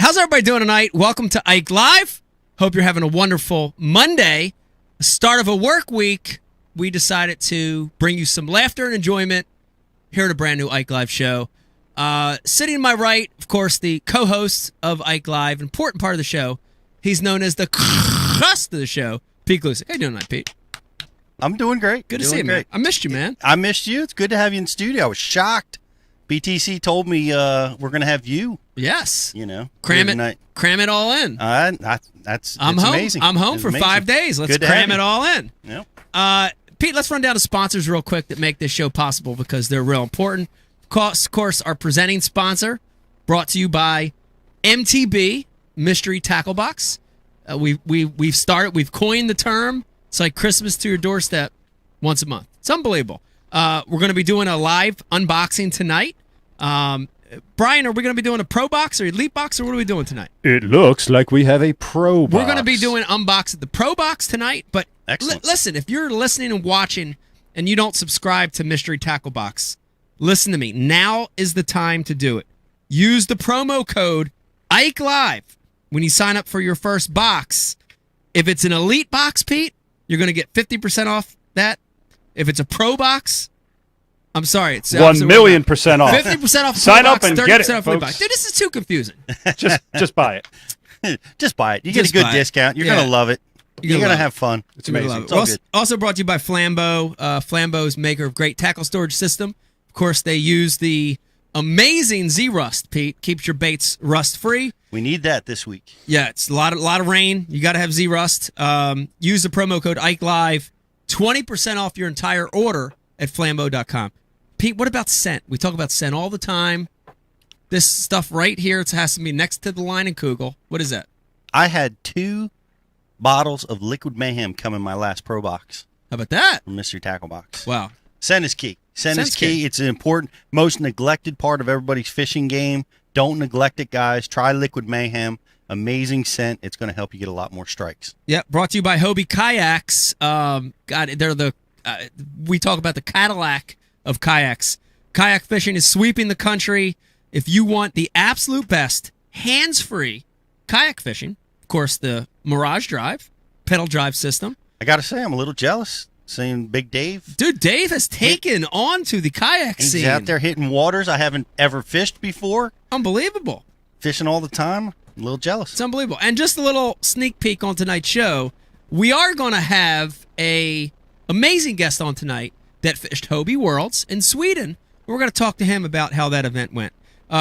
How's everybody doing tonight? Welcome to Ike Live. Hope you're having a wonderful Monday. The start of a work week. We decided to bring you some laughter and enjoyment here at a brand new Ike Live show. Sitting to my right, of course, the co-host of Ike Live, important part of the show. He's known as the crust of the show, Pete Glusick. How you doing tonight, Pete? I'm doing great. Good to see you, man. I missed you, man. I missed you. It's good to have you in the studio. I was shocked. BTC told me we're going to have you. Yes. You know. Cram it all in. That's I'm home. amazing. I'm home it's for amazing. 5 days. Let's cram it all in. Yep. Pete, let's run down the sponsors real quick that make this show possible because they're real important. Of course, our presenting sponsor, brought to you by MTB, Mystery Tackle Box. We've started. We've coined the term. It's like Christmas to your doorstep once a month. It's unbelievable. We're going to be doing a live unboxing tonight. Brian, are we going to be doing a Pro Box or Elite Box, or what are we doing tonight? It looks like we have a Pro Box. We're going to be doing unboxing the Pro Box tonight, but Excellent. Listen, if you're listening and watching and you don't subscribe to Mystery Tackle Box, listen to me. Now is the time to do it. Use the promo code Ike Live when you sign up for your first box. If it's an Elite Box, Pete, you're going to get 50% off that. If it's a Pro Box, I'm sorry, it's 1,000,000% off. 50% off. Sign up and get it, off folks. box. Dude, this is too confusing. Just buy it. Just buy it. You get a good discount. You're going to love it. You're going to have fun. It's amazing. It's all good. Also brought to you by Flambeau. Flambeau's maker of great tackle storage system. Of course, they use the amazing Z-Rust, Pete. Keeps your baits rust-free. We need that this week. Yeah, it's a lot of rain. You got to have Z-Rust. Use the promo code Ike Live. 20% off your entire order at flambeau.com. Pete, what about scent? We talk about scent all the time. This stuff right here, it has to be next to the line and Kugel. What is that? I had 2 bottles of Liquid Mayhem come in my last Pro Box. How about that? From Mystery Tackle Box. Wow. Scent is key. Scent is Scent's key. key. It's an important, most neglected part of everybody's fishing game. Don't neglect it, guys. Try Liquid Mayhem. Amazing scent. It's going to help you get a lot more strikes. Yeah, brought to you by Hobie Kayaks. They're the we talk about the Cadillac of kayaks. Kayak fishing is sweeping the country. If you want the absolute best hands-free kayak fishing, of course, the Mirage Drive, pedal drive system. I got to say, I'm a little jealous seeing Big Dave. Dude, Dave has taken on to the kayak scene. He's out there hitting waters I haven't ever fished before. Unbelievable. Fishing all the time. A little jealous. It's unbelievable. And just a little sneak peek on tonight's show, we are going to have a amazing guest on tonight that fished Hobie Worlds in Sweden. We're going to talk to him about how that event went.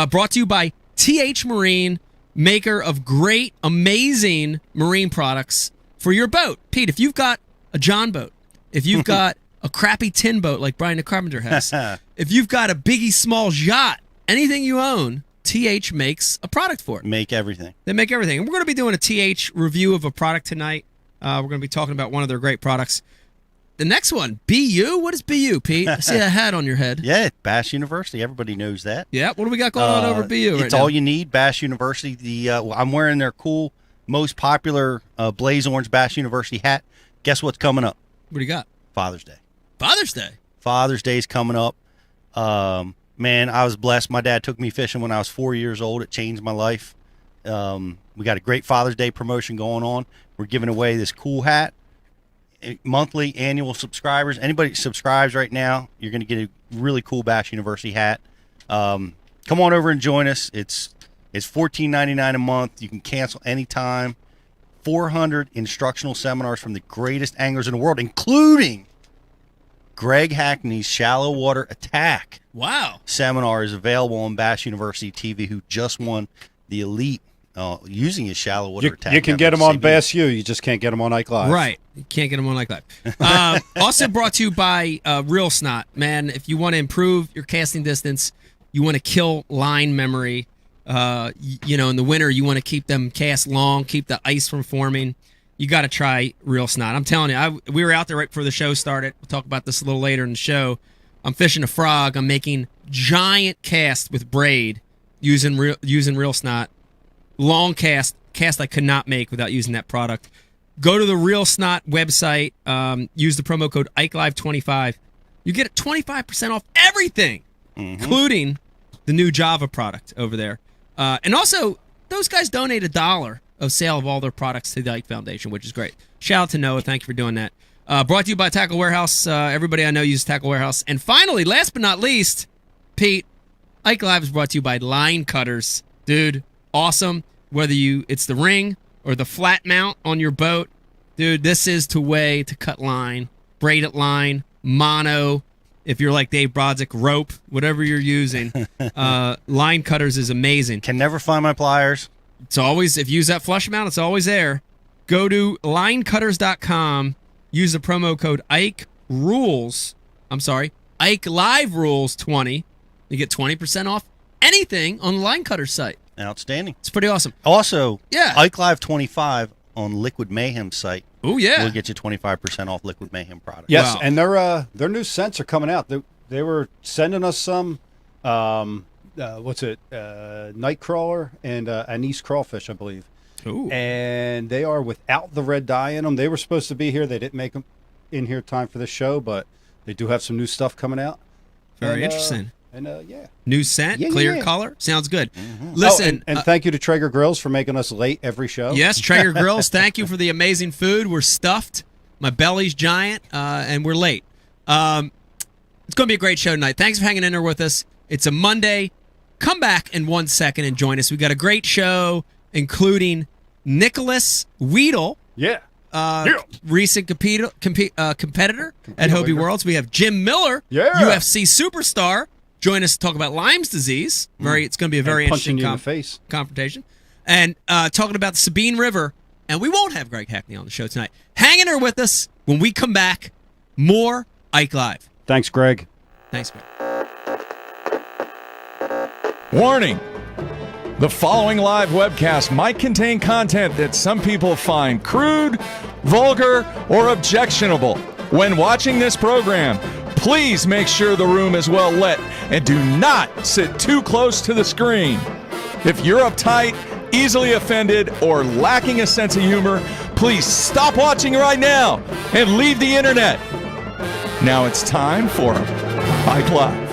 Brought to you by TH Marine, maker of great, amazing marine products for your boat. Pete, if you've got a John boat, if you've got a crappy tin boat like Brian the Carpenter has, if you've got a biggie small yacht, anything you own, TH makes a product for it. Make everything. They make everything. And we're going to be doing a TH review of a product tonight. We're going to be talking about one of their great products. The next one, BU? What is BU, Pete? I see a hat on your head. Yeah, Bass University. Everybody knows that. Yeah, what do we got going on over at BU right now? It's all you need, Bass University. I'm wearing their cool, most popular Blaze Orange Bass University hat. Guess what's coming up? What do you got? Father's Day. Father's Day? Father's Day's coming up. Man, I was blessed. My dad took me fishing when I was 4 years old. It changed my life. We got a great Father's Day promotion going on. We're giving away this cool hat. Monthly, annual subscribers. Anybody that subscribes right now, you're going to get a really cool Bass University hat. Come on over and join us. It's $14.99 a month. You can cancel anytime. 400 instructional seminars from the greatest anglers in the world, including Greg Hackney's Shallow Water Attack. Wow. Seminar is available on Bass University TV, who just won the Elite using his Shallow Water Attack. You can get them on Bass U. You just can't get them on Ike Live. Right. You can't get them on like that. Also brought to you by Real Snot. Man, if you want to improve your casting distance, you want to kill line memory, in the winter, you want to keep them cast long, keep the ice from forming, you got to try Real Snot. I'm telling you, we were out there right before the show started. We'll talk about this a little later in the show. I'm fishing a frog. I'm making giant casts with braid using Real Snot. Long cast I could not make without using that product. Go to the Real Snot website. Use the promo code IkeLive25. You get 25% off everything, including the new Java product over there. And also, those guys donate $1 of sale of all their products to the Ike Foundation, which is great. Shout out to Noah. Thank you for doing that. Brought to you by Tackle Warehouse. Everybody I know uses Tackle Warehouse. And finally, last but not least, Pete, Ike Live is brought to you by Line Cutters. Dude, awesome. Whether it's the ring or the flat mount on your boat, dude, this is the way to cut line, braided line, mono. If you're like Dave Brodzik, rope, whatever you're using, Line Cutters is amazing. Can never find my pliers. It's always, if you use that flush mount, it's always there. Go to linecutters.com. Use the promo code Ike Live Rules 20. You get 20% off anything on the Line Cutters site. Outstanding. It's pretty awesome. Also, yeah, Ike Live 25 on Liquid Mayhem site. Oh yeah, will get you 25% off Liquid Mayhem products. Yes, wow. And their new scents are coming out. They were sending us some. Nightcrawler and anise crawfish, I believe. Ooh. And they are without the red dye in them. They were supposed to be here. They didn't make them in here time for the show, but they do have some new stuff coming out. Very interesting. Yeah. New scent, clear color. Sounds good. Mm-hmm. Listen. And thank you to Traeger Grills for making us late every show. Yes, Traeger Grills, thank you for the amazing food. We're stuffed. My belly's giant, and we're late. It's going to be a great show tonight. Thanks for hanging in there with us. It's a Monday. Come back in 1 second and join us. We got a great show, including Nicholas Weedle. Yeah. Recent competitor at Hobie Worlds. We have Jim Miller, UFC superstar. Join us to talk about Lyme's disease. It's going to be a very interesting confrontation. And talking about the Sabine River. And we won't have Greg Hackney on the show tonight. Hang in there with us. When we come back, more Ike Live. Thanks, Greg. Thanks, Greg. Warning! The following live webcast might contain content that some people find crude, vulgar, or objectionable. When watching this program, please make sure the room is well lit and do not sit too close to the screen. If you're uptight, easily offended, or lacking a sense of humor, please stop watching right now and leave the internet. Now it's time for Ike Live.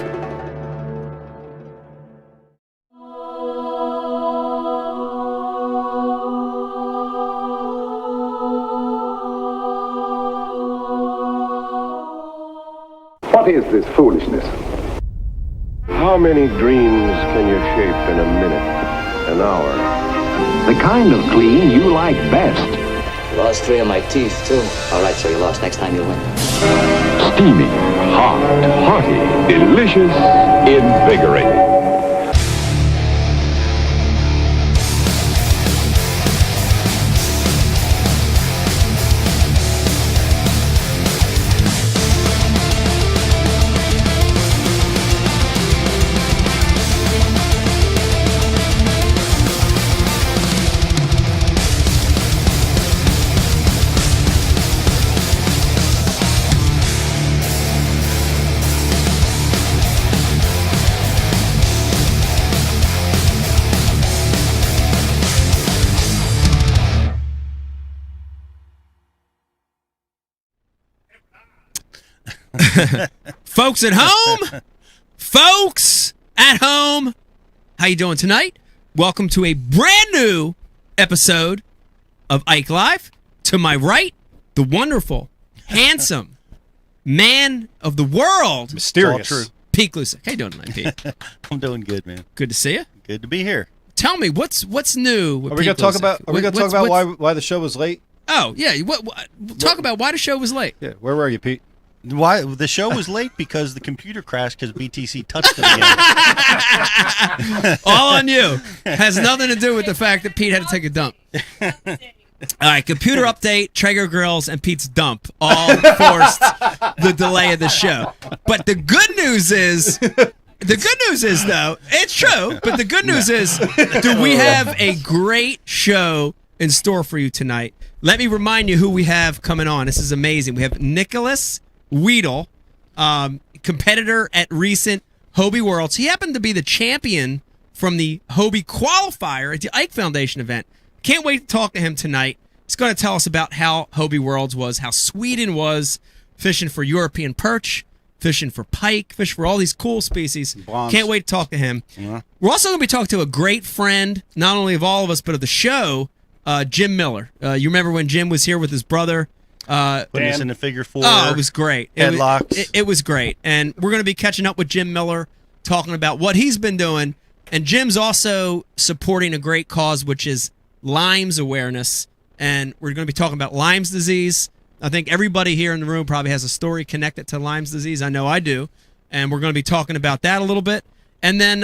What is this foolishness? How many dreams can you shape in a minute, an hour? The kind of clean you like best. Lost 3 of my teeth, too. All right, so you lost. Next time you'll win. Steamy, hot, hearty, delicious, invigorating. Folks at home, how you doing tonight? Welcome to a brand new episode of Ike Live. To my right, the wonderful, handsome man of the world, mysterious, true. Pete Glusick. How you doing tonight, Pete? I'm doing good, man. Good to see you. Good to be here. Tell me what's new. With Are we going to talk about? Are we going to talk about why the show was late? Oh yeah, talk about why the show was late. Yeah, where were you, Pete? Why the show was late because the computer crashed because BTC touched it again. All on you. Has nothing to do with the fact that Pete had to take a dump. All right, computer update, Traeger Grills, and Pete's dump all forced the delay of the show. But the good news is, though, it's true. But the good news is, we have a great show in store for you tonight. Let me remind you who we have coming on. This is amazing. We have Nicholas Weedle, competitor at recent Hobie Worlds. He happened to be the champion from the Hobie qualifier at the Ike Foundation event. Can't wait to talk to him tonight. He's going to tell us about how Hobie Worlds was, how Sweden was fishing for European perch, fishing for pike, fishing for all these cool species. Blondes. Can't wait to talk to him. Yeah. We're also going to be talking to a great friend, not only of all of us, but of the show, Jim Miller. You remember when Jim was here with his brother? Putting us in the figure four. Oh, it was great. Headlocks. It was great. And we're going to be catching up with Jim Miller, talking about what he's been doing. And Jim's also supporting a great cause, which is Lyme's awareness. And we're going to be talking about Lyme's disease. I think everybody here in the room probably has a story connected to Lyme's disease. I know I do. And we're going to be talking about that a little bit. And then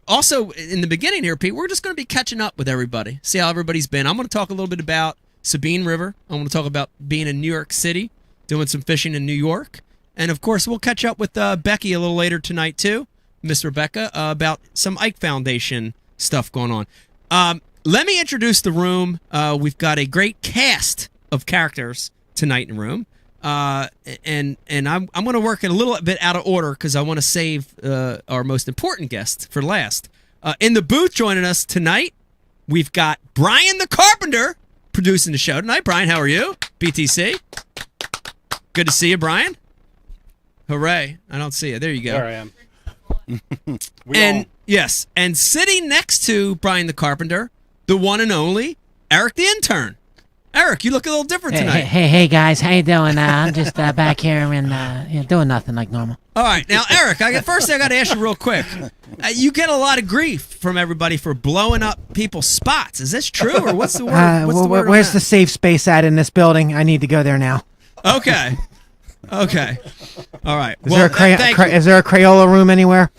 also in the beginning here, Pete, we're just going to be catching up with everybody, see how everybody's been. I'm going to talk a little bit about Sabine River. I want to talk about being in New York City, doing some fishing in New York. And, of course, we'll catch up with Becky a little later tonight, too, Miss Rebecca, about some Ike Foundation stuff going on. Let me introduce the room. We've got a great cast of characters tonight in the room. And I'm going to work it a little bit out of order because I want to save our most important guest for last. In the booth joining us tonight, we've got Brian the Carpenter, producing the show tonight. Brian, how are you? BTC. Good to see you, Brian. Hooray. I don't see you. There you go. There I am. Yes, and sitting next to Brian the Carpenter, the one and only Eric the Intern. Eric, you look a little different tonight. Hey, guys. How you doing? I'm just back here and doing nothing like normal. All right. Now, Eric, first thing I got to ask you real quick. You get a lot of grief from everybody for blowing up people's spots. Is this true, or what's the word? Where's the safe space at in this building? I need to go there now. Okay. All right. Is there a Crayola room anywhere?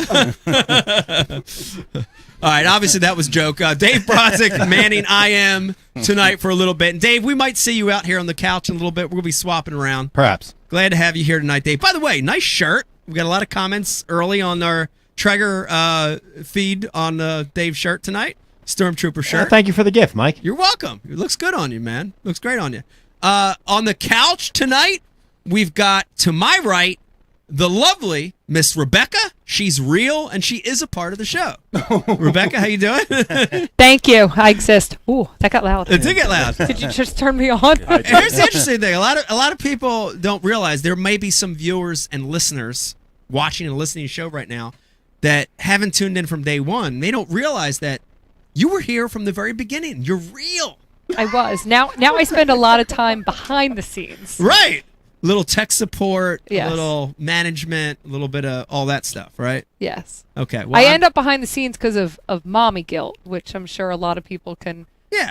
All right, obviously that was a joke. Dave Brodzik manning I Am tonight for a little bit. And Dave, we might see you out here on the couch in a little bit. We're going to be swapping around. Perhaps. Glad to have you here tonight, Dave. By the way, nice shirt. We got a lot of comments early on our Traeger feed on Dave's shirt tonight. Stormtrooper shirt. Thank you for the gift, Mike. You're welcome. It looks good on you, man. Looks great on you. On the couch tonight, we've got, to my right, the lovely Miss Rebecca. She's real, and she is a part of the show. Rebecca, how you doing? Thank you. I exist. Ooh, that got loud. It did get loud. Did you just turn me on? Here's the interesting thing. A lot of people don't realize there may be some viewers and listeners watching and listening to the show right now that haven't tuned in from day one. They don't realize that you were here from the very beginning. You're real. I was. Now I spend a lot of time behind the scenes. Right. Little tech support, Yes. a little management, a little bit of all that stuff, right? Yes. Okay. Well, I end up behind the scenes because of mommy guilt, which I'm sure a lot of people can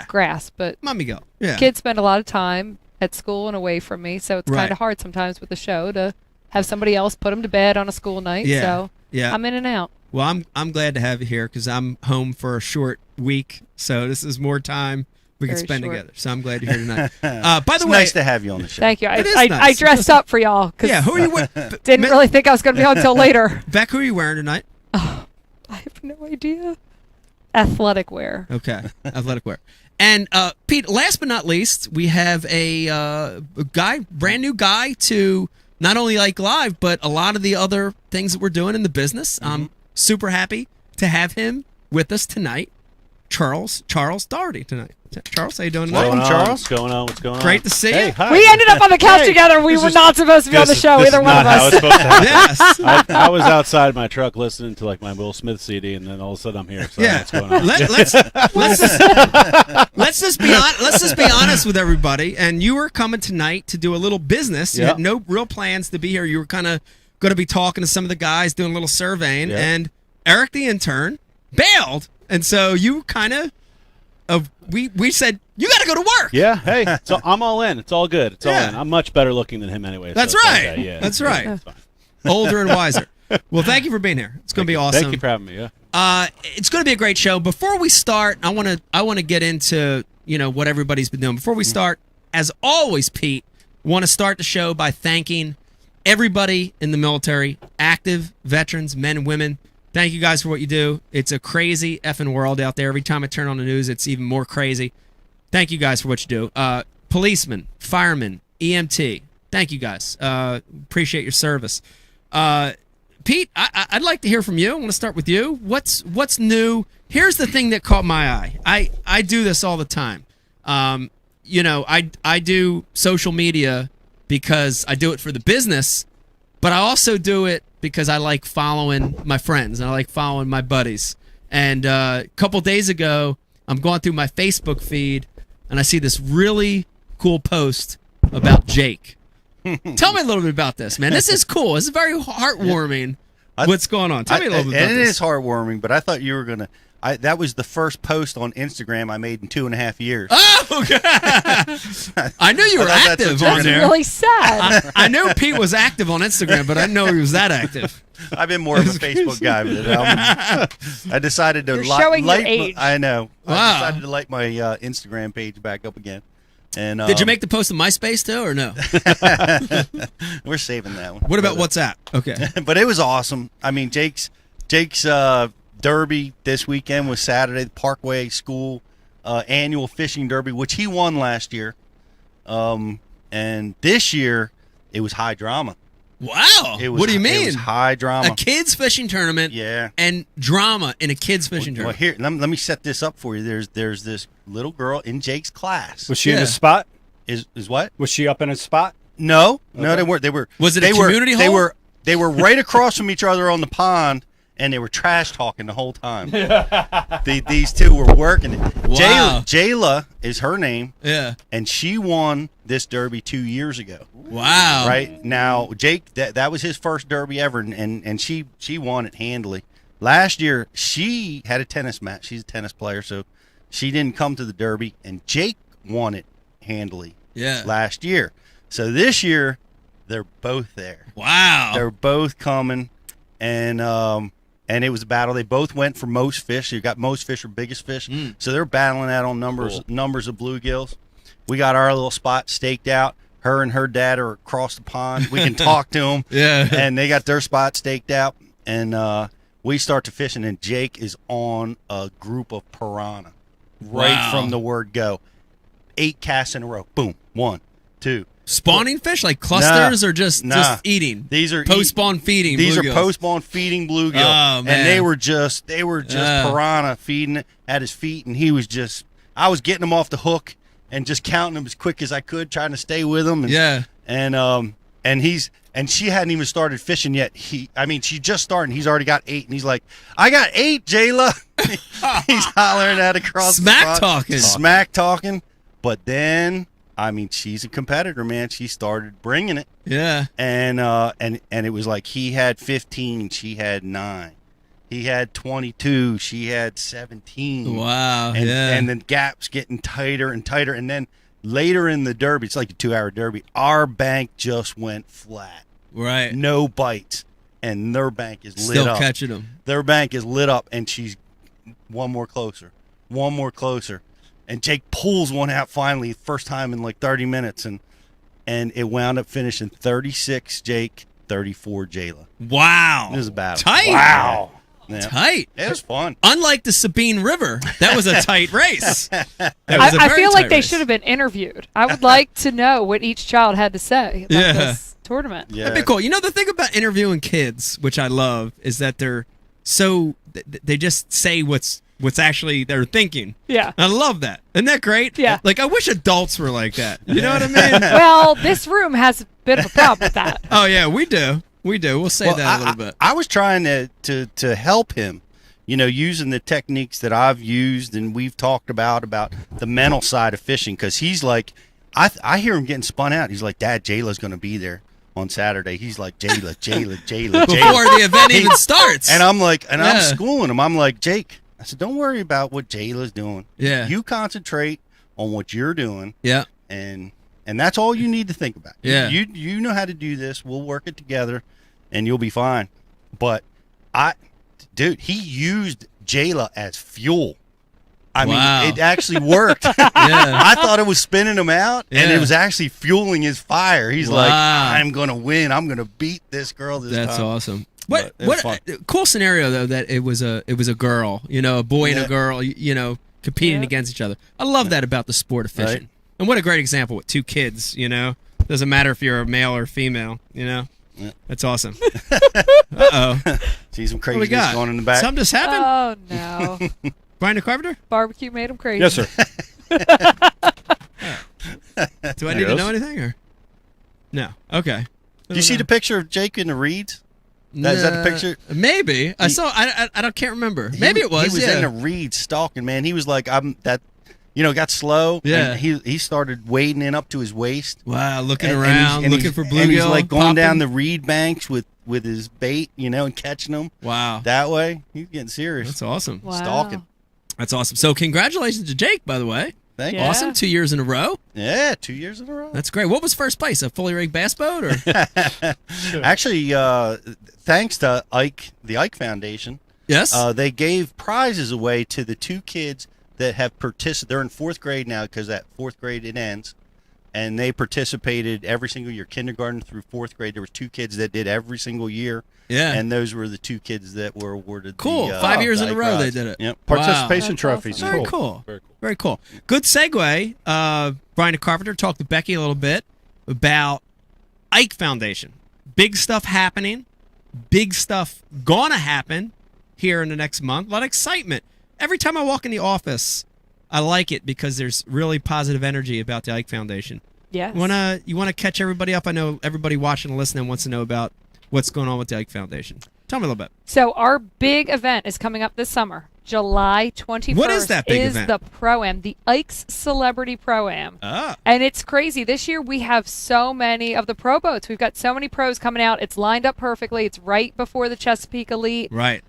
grasp. But mommy guilt. Yeah. Kids spend a lot of time at school and away from me, so it's Right. kind of hard sometimes with the show to have somebody else put them to bed on a school night. Yeah. So Yeah. I'm in and out. Well, I'm glad to have you here because I'm home for a short week, so this is more time we can Very spend short. together. So I'm glad you're here tonight. By It's the way, nice to have you on the show. Thank you. It is I nice. dressed up for y'all because yeah, who are you with? didn't really think I was going to be on until later. Beck, who are you wearing tonight? I have no idea. Athletic wear. Okay, athletic wear. And Pete, last but not least, we have a guy, brand new guy to not only Ike Live, but a lot of the other things that we're doing in the business. I'm super happy to have him with us tonight. Charles Doherty tonight. Charles, how you doing tonight? Welcome, Charles. What's going on? What's going on? Great to see you. Hey, hi. We ended up on the couch Hey, together. We this were is- not supposed to be on the this show, is either one not of how us. it's supposed to happen. Yes. I was outside my truck listening to like my Will Smith CD, and then all of a sudden I'm here. So Yeah. what's going on? Let's just be honest with everybody. And you were coming tonight to do a little business. You Yeah. had no real plans to be here. You were kind of going to be talking to some of the guys, doing a little surveying. Yeah. And Eric, the intern, bailed, and so you kind of we said you got to go to work. Yeah. Hey, so I'm all in. It's all good. It's all Yeah. in. I'm much better looking than him anyway. so That's it's right. okay. Yeah. That's Yeah, right. it's fine. Older and wiser. Well, thank you for being here. It's going to be awesome. Thank you for having me. Yeah. It's going to be a great show. Before we start, I want to get into what everybody's been doing. Before we start, as always, Pete, want to start the show by thanking everybody in the military, active veterans, men and women. Thank you guys for what you do. It's a crazy effing world out there. Every time I turn on the news, it's even more crazy. Thank you guys for what you do. Policemen, firemen, EMT. Thank you guys. Appreciate your service. Pete, I'd like to hear from you. I want to start with you. What's new? Here's the thing that caught my eye. I do this all the time. I do social media because I do it for the business, But I also do it because I like following my friends and I like following my buddies. And a couple days ago, I'm going through my Facebook feed and I see this really cool post about Jake. Tell me a little bit about this, man. This is cool. This is very heartwarming. What's going on? Tell me a little bit about this. It is heartwarming, but I thought you were going to... that was the first post on Instagram I made in 2.5 years. Oh, okay. I knew you were active on there. That's really sad. I knew Pete was active on Instagram, but I didn't know he was that active. I've been more of a Facebook guy, but I decided to showing your light. age. I know. Wow. I decided to light my Instagram page back up again. And did you make the post on MySpace too, or no? We're saving that one. What about WhatsApp? Okay, but it was awesome. I mean, Jake's Derby this weekend was Saturday, the Parkway School annual fishing derby, which he won last year. And this year it was high drama. Wow. What do you mean? It was high drama. A kids fishing tournament. Yeah. And drama in a kids fishing tournament. Well, here, let me set this up for you. There's this little girl in Jake's class. Was she in his spot? Is what? Was she up in his spot? No, they weren't. They were. Was it a community hole? They were right across from each other on the pond, and they were trash talking the whole time. These two were working it. Wow. Jayla is her name. Yeah. And she won this derby 2 years ago. Wow. Right now, Jake, that was his first derby ever, and she won it handily. Last year, she had a tennis match. She's a tennis player, so she didn't come to the derby, and Jake won it handily. Yeah. Last year. So this year, they're both there. Wow. They're both coming, and it was a battle. They both went for most fish. You got most fish or biggest fish. So they're battling out on numbers of bluegills. We got our little spot staked out. Her and her dad are across the pond. We can talk to them. Yeah. And they got their spot staked out. And we start to fishing, and Jake is on a group of piranha right from the word go. 8 casts in a row. Boom. 1, 2. Spawning fish, like clusters, or just eating? These are post-spawn feeding. These bluegills. are post-spawn feeding bluegill. Oh, man. And they were just piranha feeding it at his feet, and he was just. I was getting him off the hook and just counting them as quick as I could, trying to stay with him. And, and she hadn't even started fishing yet. She just started. He's already got 8, and he's like, "I got 8, Jayla." He's hollering at across smack talking. Smack talking. But then, she's a competitor, man. She started bringing it. Yeah. And it was like he had 15, she had 9. He had 22, she had 17. Wow. And then gaps getting tighter and tighter. And then later in the derby, it's like a 2-hour derby, our bank just went flat. Right. No bites. And their bank is lit up. Still catching them. Their bank is lit up, and she's one more closer. And Jake pulls one out finally, first time in like 30 minutes, and it wound up finishing 36 Jake, 34 Jayla. Wow. It was a battle. Tight. Wow. Yeah. Tight. It was fun. Unlike the Sabine River, that was a tight race. I feel like they should have been interviewed. I would like to know what each child had to say about this tournament. Yeah. That'd be cool. You know, the thing about interviewing kids, which I love, is that they just say what's actually they're thinking. Yeah. I love that. Isn't that great? Yeah. Like, I wish adults were like that. You know what I mean? Well, this room has a bit of a problem with that. Oh, yeah, we do. We'll say that a little bit. I was trying to help him, using the techniques that I've used and we've talked about the mental side of fishing, because he's like, I hear him getting spun out. He's like, "Dad, Jayla's going to be there on Saturday." He's like, Jayla. Before the event even starts. And I'm like, I'm schooling him. I'm like, Jake, I said, don't worry about what Jayla's doing. Yeah. You concentrate on what you're doing. Yeah. And that's all you need to think about. Yeah. You know how to do this. We'll work it together, and you'll be fine. But he used Jayla as fuel. I mean, it actually worked. I thought it was spinning him out, and it was actually fueling his fire. He's like, I'm going to win. I'm going to beat this girl this time. That's awesome. What cool scenario, though, that it was a girl, a boy and a girl, competing against each other. I love that about the sport of fishing. Right. And what a great example with 2 kids, Doesn't matter if you're a male or female, Yeah. That's awesome. Uh-oh. See some craziness going in the back. Something just happened? Oh, no. Brian the Carpenter? Barbecue made him crazy. Yes, sir. Do I need to know anything, or? No. Okay. Do you see the picture of Jake in the reeds? Is that the picture? Maybe. I saw. I can't remember. Maybe it was. He was in the reeds stalking, man. He was like, got slow. Yeah. And he started wading in up to his waist. Wow, looking around, looking for bluegill. And he's like going popping down the reed banks with his bait, and catching them. Wow. That way. He's getting serious. That's awesome. Wow. Stalking. That's awesome. So congratulations to Jake, by the way. Thank you. Awesome. 2 years in a row. Yeah, 2 years in a row. That's great. What was first place? A fully rigged bass boat? Or Actually, thanks to the Ike Foundation. Yes. They gave prizes away to the 2 kids that have participated. They're in 4th grade now because at 4th grade it ends. And they participated every single year, kindergarten through 4th grade. There was 2 kids that did every single year. Yeah. And those were the 2 kids that were awarded. Cool. 5 years in a row they did it. Yep. Participation Wow. trophies. That's Very cool. Very cool. Good segue. Brian Carpenter talked to Becky a little bit about Ike Foundation. Big stuff happening. Big stuff gonna happen here in the next month. A lot of excitement. Every time I walk in the office, I like it because there's really positive energy about the Ike Foundation. Yes. You wanna catch everybody up? I know everybody watching and listening wants to know about what's going on with the Ike Foundation. Tell me a little bit. So our big event is coming up this summer, July 21st. What is that big event? The Pro-Am, the Ike's Celebrity Pro-Am. Ah. And it's crazy. This year we have so many of the pro boats. We've got so many pros coming out. It's lined up perfectly. It's right before the Chesapeake Elite. Right.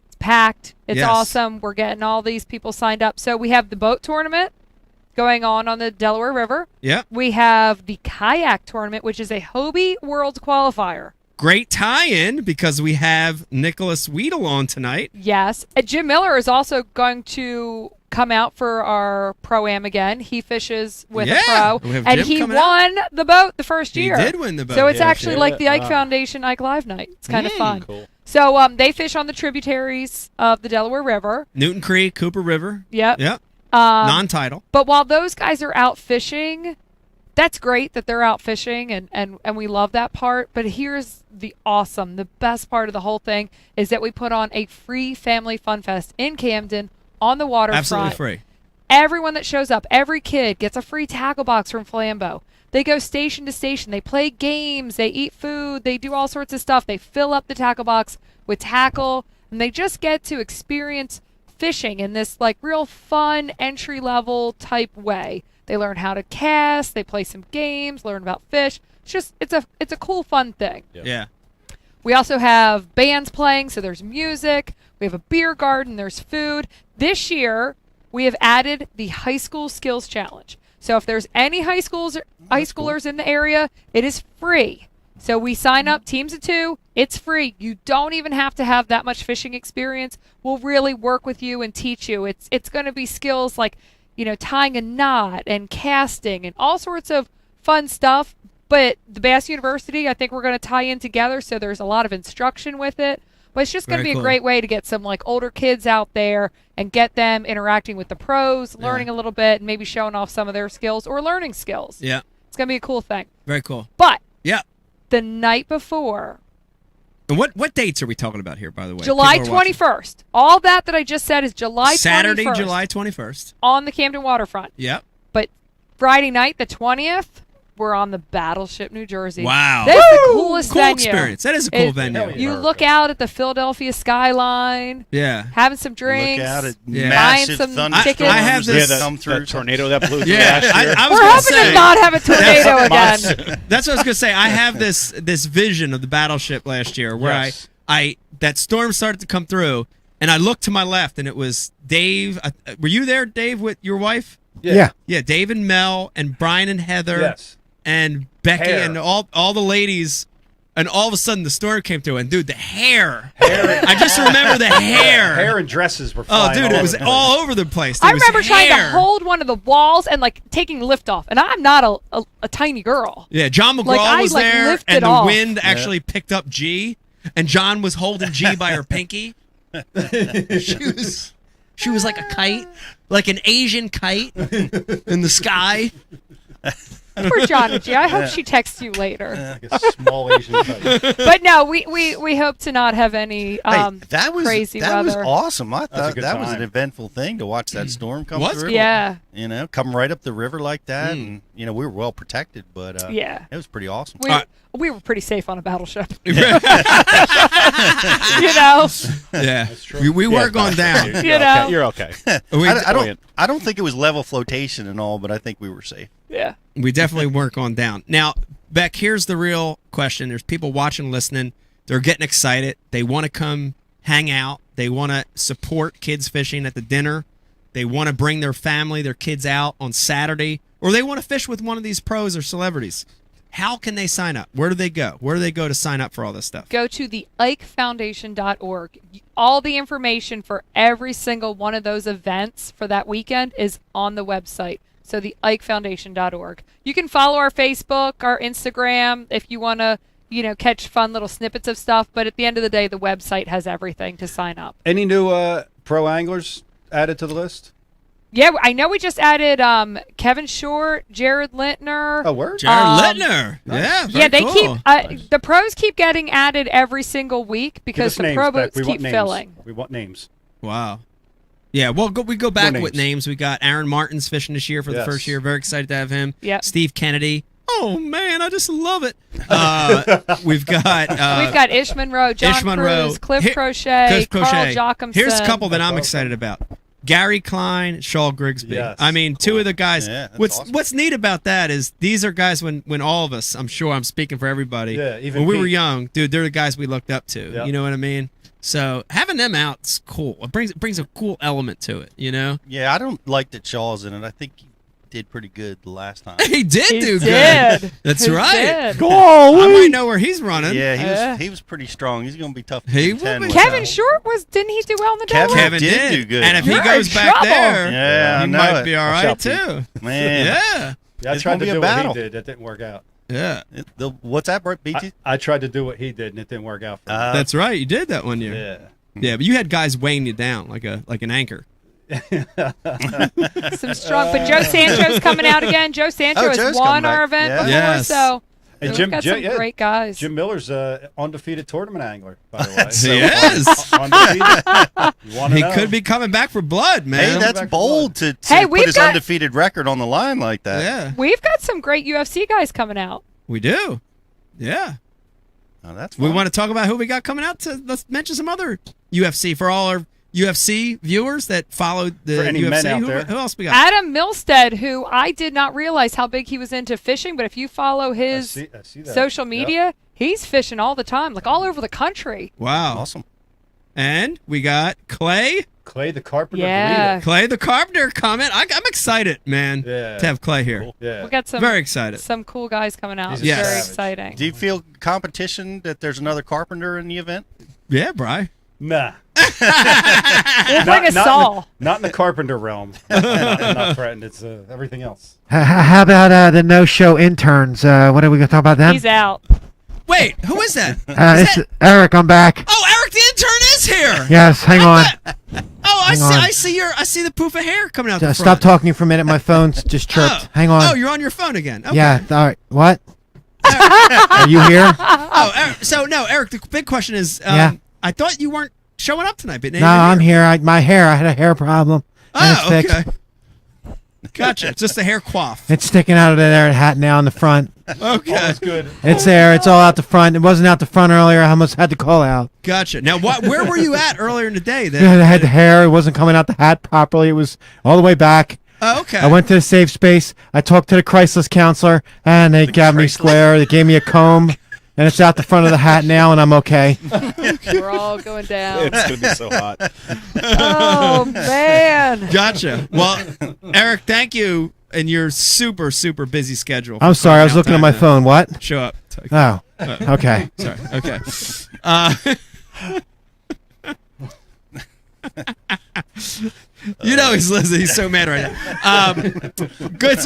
It's packed. It's Yes. awesome. We're getting all these people signed up. So we have the boat tournament going on the Delaware River. Yeah. We have the kayak tournament, which is a Hobie World Qualifier. Great tie-in because we have Nicholas Weedle on tonight. Yes. Jim Miller is also going to come out for our Pro-Am again. He fishes with a pro. We have And Jim he coming won the boat the first year. He did win the boat. So it's Yeah, actually shit. like the Ike Wow. Foundation Ike Live night. It's kind of fun. Cool. So they fish on the tributaries of the Delaware River. Newton Creek, Cooper River. Yep. Yep. Non-tidal. But while those guys are out fishing, that's great that they're out fishing, and we love that part. But here's the best part of the whole thing is that we put on a free family fun fest in Camden on the waterfront. Absolutely free. Everyone that shows up, every kid gets a free tackle box from Flambeau. They go station to station. They play games. They eat food. They do all sorts of stuff. They fill up the tackle box with tackle, and they just get to experience fishing in this like real fun entry-level type way. They learn how to cast. They play some games. Learn about fish. It's a cool, fun thing. Yeah. We also have bands playing, so there's music. We have a beer garden. There's food. This year, we have added the High School Skills Challenge. So if there's any high schoolers in the area, it is free. So we sign up teams of 2. It's free. You don't even have to have that much fishing experience. We'll really work with you and teach you. It's going to be skills like, tying a knot and casting and all sorts of fun stuff. But the Bass University, I think we're going to tie in together, so there's a lot of instruction with it. But it's just going to be Very a cool. great way to get some like older kids out there and get them interacting with the pros, learning a little bit, and maybe showing off some of their skills or learning skills. Yeah. It's going to be a cool thing. Very cool. But Yeah. the night before, And what dates are we talking about here, by the way? July People are watching. 21st. All that I just said is July 21st. Saturday, July 21st. On the Camden waterfront. Yep. But Friday night, the 20th, we're on the Battleship, New Jersey. Wow. That's the coolest Cool venue. experience. That is a cool venue. You look out at the Philadelphia skyline, Yeah. having some drinks. Look out at Yeah. massive Buying some thunderstorms tickets. I have this- that come through. That tornado that blew through Yeah. last year. I was We're gonna hoping say, to not have a tornado again. That's what I was gonna say. I have this vision of the Battleship last year where Yes. I that storm started to come through, and I looked to my left, and it was Dave. Were you there, Dave, with your wife? Yeah. Yeah, Dave and Mel and Brian and Heather Yes. and Becky Hair. and all the ladies. And all of a sudden, the storm came through, and dude, the hair. I just remember the hair. Hair and dresses were Oh, flying dude, all it was over the place. all over the place. There I was remember trying to hair. hold one of the walls and like taking lift off, and I'm not a tiny girl. Yeah, John McGraw Like, I, was like, there, lifted and the off. wind actually picked up G, and John was holding G by her pinky. She was like a kite, like an Asian kite in the sky. Poor Johnny G. I hope she texts you later. Like a small Asian type. But no, we hope to not have any that was crazy that weather. was awesome. I That's a thought good that was an time. eventful thing to watch that storm come Was through. Yeah. You know, come right up the river like that, and we were well protected, but Yeah. it was pretty awesome. We were pretty safe on a battleship. Yeah. You know? Yeah. We were going down. You know? You're okay. I don't think it was level flotation and all, but I think we were safe. Yeah. We definitely weren't going down. Now, Beck, here's the real question. There's people watching, listening. They're getting excited. They want to come hang out. They want to support kids fishing at the dinner. They want to bring their family, their kids out on Saturday, or they want to fish with one of these pros or celebrities. How can they sign up? Where do they go? Where do they go to sign up for all this stuff? Go to the IkeFoundation.org. All the information for every single one of those events for that weekend is on the website. So the IkeFoundation.org. You can follow our Facebook, our Instagram, if you want to, catch fun little snippets of stuff. But at the end of the day, the website has everything to sign up. Any new pro anglers added to the list? Yeah, I know we just added Kevin Short, Jared Lintner. Oh, word? Jared Lintner. Yeah, very they cool. keep the pros keep getting added every single week because the pro boats keep filling. We want names. Wow. Yeah, well, we go back More with names. names. We got Aaron Martin's fishing this year for the Yes. first year. Very excited to have him. Yep. Steve Kennedy. Oh, man, I just love it. We've got Ish Monroe, John Ish Monroe, Cruz, Cliff Crochet, Carl Jochimson. Here's a couple that That's I'm awesome. excited about. Gary Klein, Shaw Grigsby. Yes. I mean, two of the guys. Yeah, that's what's awesome. what's neat about that is these are guys when all of us, I'm sure I'm speaking for everybody. Yeah, even when we Pete. were young, dude, they're the guys we looked up to. Yep. You know what I mean? So having them out is cool. It brings a cool element to it. You know? Yeah, I don't like that Shaw's in it. I think he did pretty good the last time. He did He do did. good. That's He right. did. I might know where he's running. Yeah, he was pretty strong. He's going to be tough to He contend will be. with. Kevin Short didn't he do well in the double? Kevin Kevin did do good. And if You're he goes in back trouble. there, Yeah, I he know might it. be all Watch right out, Pete. too. Man, Yeah, Yeah. I It's tried gonna to be a do what battle. he did. That didn't work out. Yeah. What's that, BT? I tried to do what he did, and it didn't work out for me. That's right. You did that one year. Yeah. Yeah, but you had guys weighing you down like an anchor. Some strong, but Joe Sancho's coming out again. Joe Sancho has Joe's won coming our back. event Yeah. before, Yes. so And we've Jim- got Jim- some yeah. great guys. Jim Miller's undefeated tournament angler, by the way. He is. Undefeated. You wanna He know? could be coming back for blood, man. Hey, that's back to bold to Hey, put we've his got- undefeated record on the line like that. Yeah, We've got some great UFC guys coming out. we do. Yeah. Oh, that's We fun. want to talk about who we got coming out to. Let's mention some other UFC for all our UFC viewers that follow the For any UFC. men out who, there. who else we got? Adam Milstead, who I did not realize how big he was into fishing, but if you follow his I see that. social Yep. media, he's fishing all the time, like all over the country. Wow. Awesome. And we got Clay Clay the Carpenter. Yeah. Clay the Carpenter comment. I'm excited, man, Yeah. to have Clay here. Cool. Yeah. We got some Very excited. some cool guys coming out. He's It's a very savage. exciting. Do you feel competition that there's another carpenter in the event? Yeah, Bri. Nah. We'll bring a saw. Not in the Carpenter realm. I'm not threatened. It's everything else. How about the no-show interns? What are we going to talk about them? He's out. Wait, who is that? It's Eric. I'm back. Oh, Eric the intern is here. Yes, hang on. Oh, Hang on. I see the poof of hair coming out the front. Stop talking for a minute. My phone's just chirped. Hang on. Oh, you're on your phone again. Okay. Yeah. All right. What? Are you here? Oh, Eric, the big question is, Yeah. I thought you weren't showing up tonight, but now No, you're I'm here. I had a hair problem. And it's Oh, fixed. okay. Gotcha. It's just a hair coif. It's sticking out of there hat now in the front. Okay. That's good. It's there. It's all out the front. It wasn't out the front earlier. I almost had to call out. Gotcha. Now, where were you at earlier in the day? I had the hair. It wasn't coming out the hat properly. It was all the way back. Oh, okay. I went to the safe space. I talked to the crisis counselor, and they got me square. They gave me a comb, and it's out the front of the hat now, and I'm okay. We're all going down. It's going to be so hot. Oh, man. Gotcha. Well, Eric, thank you in your super, super busy schedule. I'm for sorry. I was carving looking out at my time phone. What? to Show up. Oh, okay. Sorry. Okay. You know he's listening. He's so mad right now. Good.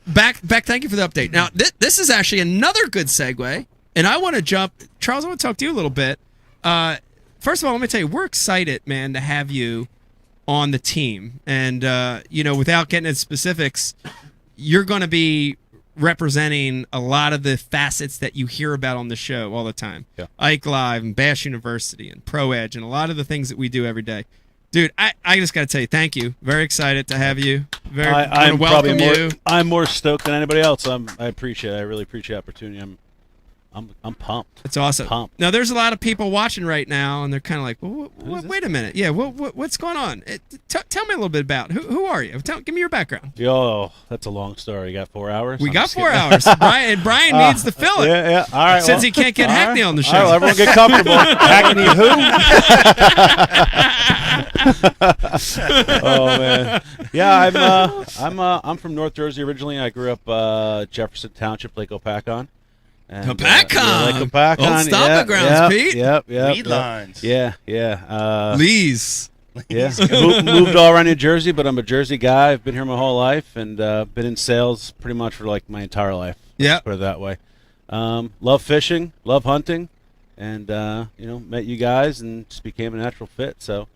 Back. Thank you for the update. Now, this is actually another good segue, and I want to jump. Charles, I want to talk to you a little bit. First of all, let me tell you, we're excited, man, to have you on the team. And without getting into specifics, you're going to be representing a lot of the facets that you hear about on the show all the time. Yeah. Ike Live and Bass University and Pro Edge and a lot of the things that we do every day. Dude, I just got to tell you, thank you. Very excited to have you. I'm welcome probably you. I'm more stoked than anybody else. I appreciate it. I really appreciate the opportunity. I'm pumped. It's awesome. Pumped. Now, there's a lot of people watching right now, and they're kind of like, well, wait a minute. Yeah, what's going on? Tell me a little bit about who are you? Give me your background. Yo, that's a long story. You got 4 hours? We got 4 hours. Brian needs to fill it. Yeah. All right. Since he can't get Hackney on the show. All right, everyone get comfortable. Hackney who? Oh, man. Yeah, I'm from North Jersey originally. I grew up Jefferson Township, Lake Opakon. Opakon. Lake Opakon. Old stomping grounds, Pete. Yep. Weed lines. Yeah. Lee's. Yeah. Moved all around New Jersey, but I'm a Jersey guy. I've been here my whole life and been in sales pretty much for like my entire life. Yeah. Put it that way. Love fishing, love hunting, and met you guys and just became a natural fit. So,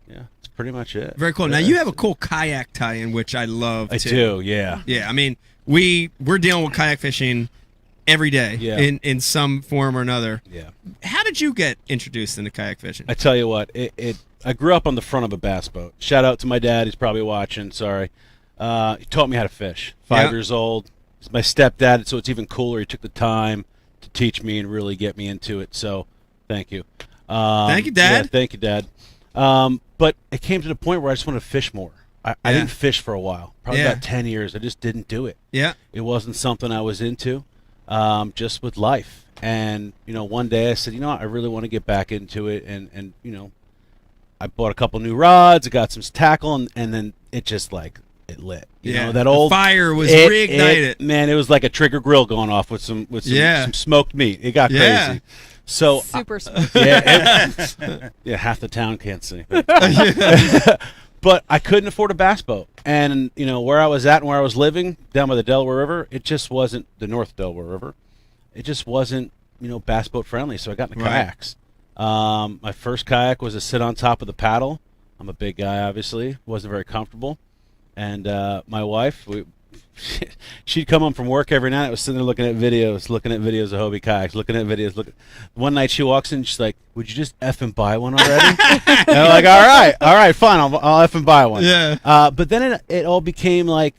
yeah, that's pretty much it. Very cool. Now, you have a cool kayak tie-in, which I love, I too. do, yeah. Yeah, I mean, we're dealing with kayak fishing every day in some form or another. Yeah. How did you get introduced into kayak fishing? I tell you what, I grew up on the front of a bass boat. Shout out to my dad. He's probably watching. Sorry. He taught me how to fish. 5 years old. He's my stepdad, so it's even cooler. He took the time to teach me and really get me into it. So, thank you. Thank you, Dad. Yeah, thank you, Dad. But it came to the point where I just wanted to fish more. I didn't fish for a while. Probably about 10 years. I just didn't do it. Yeah. It wasn't something I was into, just with life. And, one day I said, I really want to get back into it. And I bought a couple new rods. I got some tackle, and then it just it lit. You know, that old fire was reignited. Man, it was like a trigger grill going off with some smoked meat. It got crazy. So super yeah, half the town can't see. But I couldn't afford a bass boat, and where I was at and where I was living down by the Delaware River, it just wasn't the North Delaware River. It just wasn't bass boat friendly. So I got in the kayaks. My first kayak was to sit on top of the paddle. I'm a big guy, obviously. Wasn't very comfortable. And my wife, she'd come home from work every night. I was sitting there looking at videos of Hobie kayaks, looking at videos. One night she walks in, she's like, "Would you just effing buy one already?" And I'm like, all right, fine, I'll effing buy one. Yeah. But then it all became like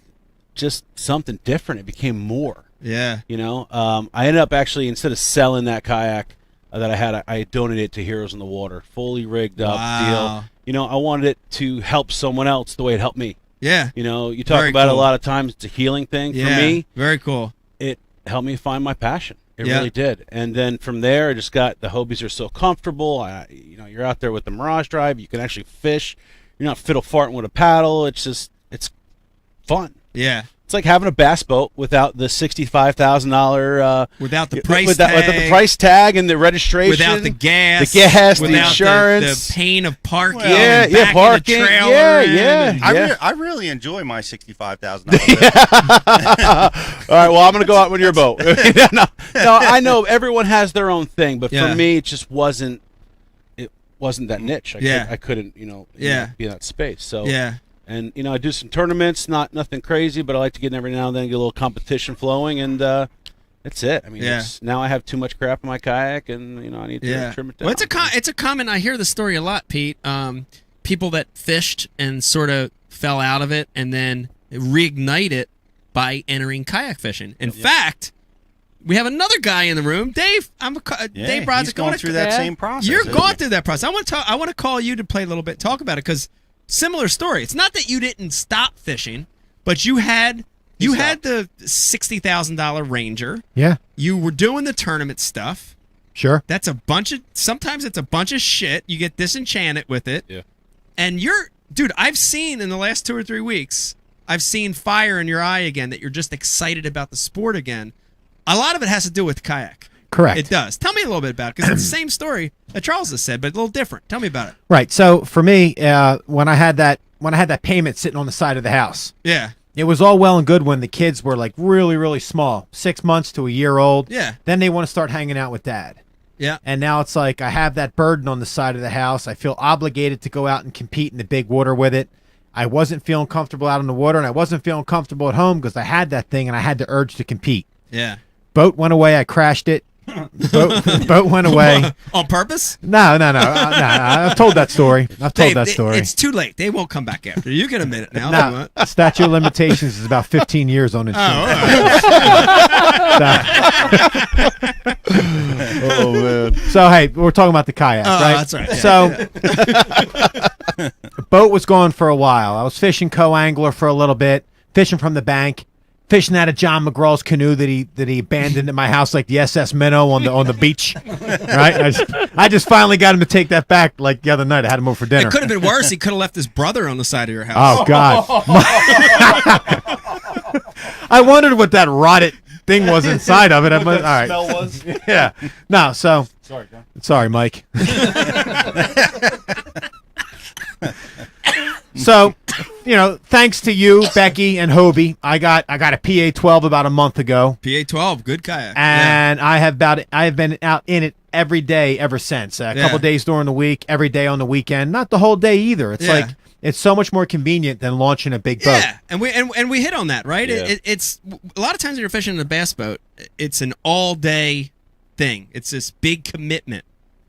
just something different. It became more. Yeah. I ended up actually, instead of selling that kayak that I had, I donated it to Heroes in the Water, fully rigged up deal. I wanted it to help someone else the way it helped me. Yeah. You talk about it a lot of times. It's a healing thing for me. Very cool. It helped me find my passion. It really did. And then from there, I just got the Hobies are so comfortable. You're out there with the Mirage Drive. You can actually fish. You're not fiddle farting with a paddle. It's fun. Yeah. It's like having a bass boat without the $65,000 without the price tag, without the price tag and the registration, without the gas, the without insurance, the pain of parking, parking, I really enjoy my $65,000. All right, well, I'm going to go out with your boat. no, I know everyone has their own thing, but for me, it just wasn't. It wasn't that niche. I couldn't, be in that space. So And I do some tournaments, nothing crazy, but I like to get in every now and then, get a little competition flowing, and that's it. I mean, now I have too much crap in my kayak, and I need to trim it down. Well, it's a common. I hear the story a lot, Pete. People that fished and sort of fell out of it, and then reignite it by entering kayak fishing. In fact, we have another guy in the room, Dave. Dave Brodzik. He's going through that same process. You're going through that process. I want to call you to play a little bit, talk about it, because. Similar story. It's not that you didn't stop fishing, but you had the $60,000 Ranger. Yeah. You were doing the tournament stuff. Sure. That's sometimes it's a bunch of shit. You get disenchanted with it. Yeah. And dude, I've seen in the last 2 or 3 weeks, I've seen fire in your eye again, that you're just excited about the sport again. A lot of it has to do with kayak. Correct. It does. Tell me a little bit about it, because it's the same story that Charles has said, but a little different. Tell me about it. Right. So for me, when I had that payment sitting on the side of the house, it was all well and good when the kids were like really, really small, 6 months to a year old. Yeah. Then they want to start hanging out with dad. Yeah. And now it's like I have that burden on the side of the house. I feel obligated to go out and compete in the big water with it. I wasn't feeling comfortable out on the water, and I wasn't feeling comfortable at home because I had that thing and I had the urge to compete. Yeah. Boat went away. I crashed it. Boat went away. On purpose? No. I've told that story. It's too late. They won't come back after. You can admit it now. No, statute of limitations is about 15 years on insurance. Oh, man. So, hey, we're talking about the kayak, right? That's right. So, boat was gone for a while. I was fishing co-angler for a little bit, fishing from the bank, fishing out of John McGraw's canoe that he abandoned at my house like the SS Minnow on the beach. Right? I just finally got him to take that back like the other night. I had him over for dinner. It could have been worse. He could have left his brother on the side of your house. Oh God. I wondered what that rotted thing was inside of it. All right. Smell was. Yeah. No, so Sorry, John. Sorry, Mike. So, thanks to you, Becky and Hobie, I got a PA-12 about a month ago. PA-12, good kayak. And I have been out in it every day ever since. A couple days during the week, every day on the weekend. Not the whole day either. It's like it's so much more convenient than launching a big boat. Yeah, and we hit on that, right? Yeah. It's a lot of times when you're fishing in a bass boat, it's an all-day thing. It's this big commitment.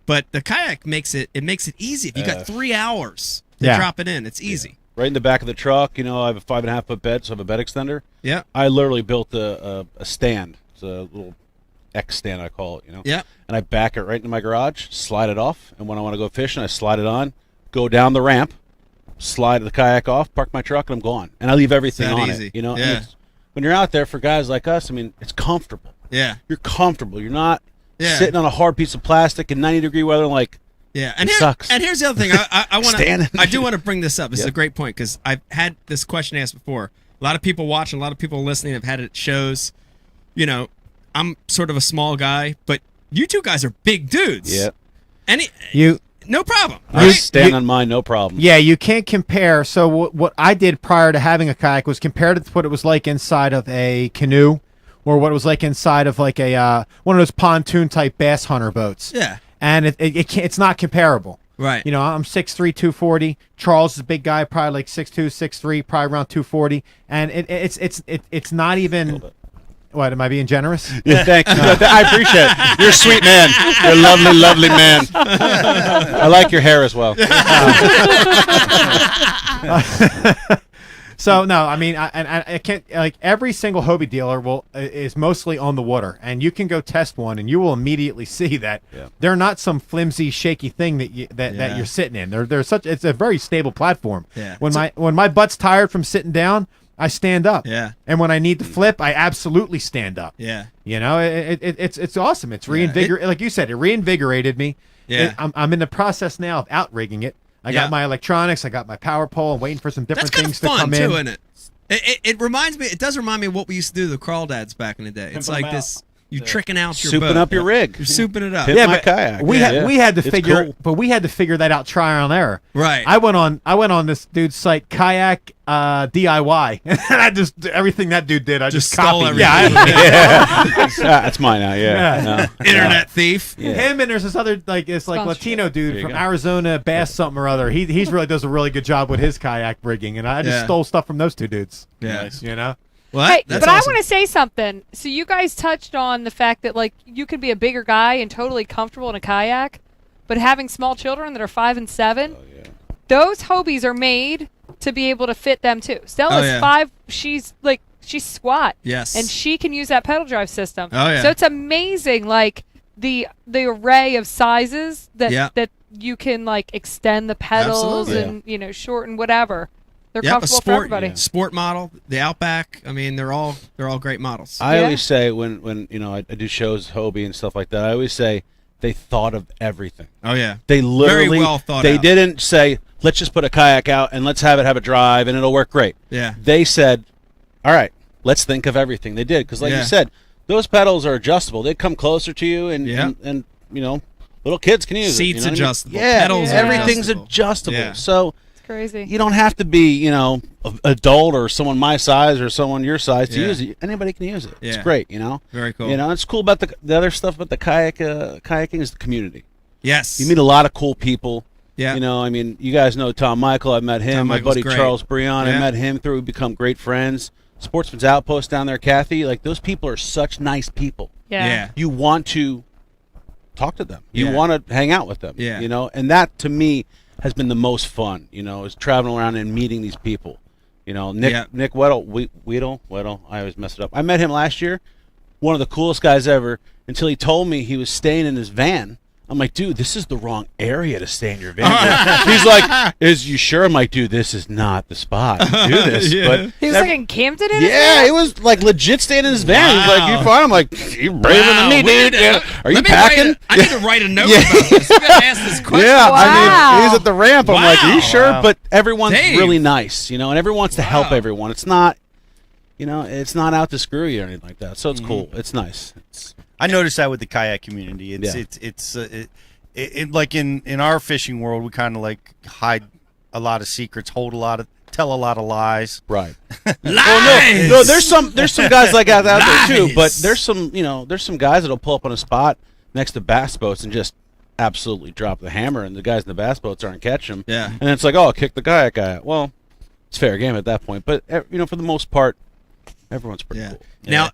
But the kayak makes it easy. If you got 3 hours to drop it in, it's easy. Right in the back of the truck, I have a 5.5 foot bed, so I have a bed extender. Yeah. I literally built a stand. It's a little X stand, I call it, Yeah. And I back it right into my garage, slide it off, and when I want to go fishing, I slide it on, go down the ramp, slide the kayak off, park my truck, and I'm gone. And I leave everything on easy. it, Yeah. When you're out there for guys like us, it's comfortable. Yeah. You're comfortable. You're not sitting on a hard piece of plastic in 90-degree weather and sucks. And here's the other thing. I do want to bring this up. This is a great point because I've had this question asked before. A lot of people watching, a lot of people listening have had it at shows. I'm sort of a small guy, but you two guys are big dudes. Yeah. No problem. I stand on mine, no problem. Yeah, you can't compare. So what I did prior to having a kayak was compare it to what it was like inside of a canoe or what it was like inside of like a one of those pontoon-type bass hunter boats. Yeah. And it's not comparable. Right. I'm 6'3", 240. Charles is a big guy, probably like 6'2", 6'3", probably around 240. And it's not even... What, am I being generous? Yeah, thank you. I appreciate it. You're a sweet man. You're a lovely, lovely man. I like your hair as well. So no, I can't like every single Hobie dealer is mostly on the water, and you can go test one, and you will immediately see that they're not some flimsy, shaky thing that you're sitting in. It's a very stable platform. Yeah. When my butt's tired from sitting down, I stand up. Yeah. And when I need to flip, I absolutely stand up. Yeah. It's awesome. It's reinvigorated. Like you said, it reinvigorated me. Yeah. I'm in the process now of outrigging it. I got my electronics. I got my power pole. I'm waiting for some different things to come in. That's kind of fun, too, isn't it? It reminds me. It does remind me of what we used to do the crawdads back in the day. It's like this. You tricking out your boat. Souping up your rig. You're souping it up. Hit my kayak. We had to It's figure, cool. but we had to figure that out trial and error. Right. I went on this dude's site, Kayak DIY, and I just everything that dude did, I just stole copied. everything. That's mine now. Yeah. No. Internet thief. Yeah. Him and there's this other Latino dude from Arizona, Bass something or other. He's really does a really good job with his kayak rigging, and I just stole stuff from those two dudes. Yeah. Well, hey, but awesome. I want to say something. So you guys touched on the fact that you could be a bigger guy and totally comfortable in a kayak, but having small children that are 5 and 7, those Hobies are made to be able to fit them too. Stella's 5. She's squat. Yes. And she can use that pedal drive system. Oh yeah. So it's amazing, the array of sizes that you can extend the pedals and shorten whatever. They're comfortable for everybody. Sport model, the Outback. They're all great models. I always say when I do shows, Hobie and stuff like that. I always say they thought of everything. Oh yeah, they literally very well thought. They out. didn't say let's just put a kayak out and let's have a drive and it'll work great. Yeah, they said, all right, let's think of everything. They did because you said, those pedals are adjustable. They come closer to you and little kids can use Seats it. Seats adjustable. Yeah, pedals. Everything's adjustable. Yeah. So. Crazy. You don't have to be, adult or someone my size or someone your size to use it. Anybody can use it. Yeah. It's great, Very cool. It's cool about the other stuff about the kayaking is the community. Yes. You meet a lot of cool people. Yeah. You know, I mean, you guys know Tom Michael. I met him. Tom My Michael's buddy great. Charles Brion. Yeah. I met him through. We become great friends. Sportsman's Outpost down there, Kathy. Like, those people are such nice people. Yeah. You want to talk to them. You Yeah. want to hang out with them. Yeah. You know, and that to me has been the most fun. You know, is traveling around and meeting these people. You know, Nick Weddle. I always mess it up. I met him last year. One of the coolest guys ever. Until he told me he was staying in his van. I'm like, dude, this is the wrong area to stay in your van. He's like, "Is you sure?" I'm like, dude, this is not the spot to do this. Yeah. But He was like in Camden. yeah, he was like legit staying in his van. He's like, "You fine?" I'm like, "You braver than me, dude. Are you packing?" I need to write a note about this. You gotta ask this question. Yeah, Wow. I mean, he's at the ramp. I'm like, "Are you sure?" Wow. But everyone's Dave. really nice, you know, and everyone wants to help Wow. everyone. It's not, you know, it's not out to screw you or anything like that. So it's cool. It's nice. I noticed that with the kayak community. It's like in our fishing world, we kind of like hide a lot of secrets, tell a lot of lies. Right. Lies! No, there's some guys like that out there too, Lies! but there's some guys that'll pull up on a spot next to bass boats and just absolutely drop the hammer, and the guys in the bass boats aren't catching them. Yeah. And it's like, oh, kick the kayak guy out. Well, it's fair game at that point, but you know, for the most part, everyone's pretty cool.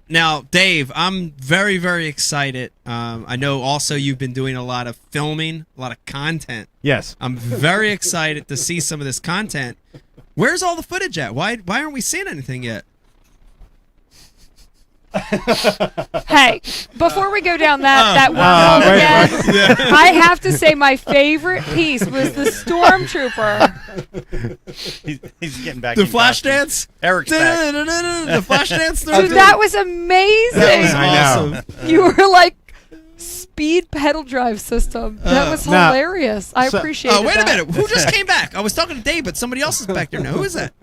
Now, Dave, I'm very, very excited. I know also you've been doing a lot of filming, a lot of content. Yes. I'm very excited to see some of this content. Where's all the footage at? Why aren't we seeing anything yet? Hey, before we go down that wormhole again, I have to say my favorite piece was the stormtrooper. He's getting back. The in flash costume. dance? Eric's back. The flash dance? Dude, that was amazing. That was I know. awesome. You were like speed pedal drive system. That was No. hilarious. I appreciate it. Oh, wait a minute. Who just came back? I was talking to Dave, but somebody else is back there now. Who is that?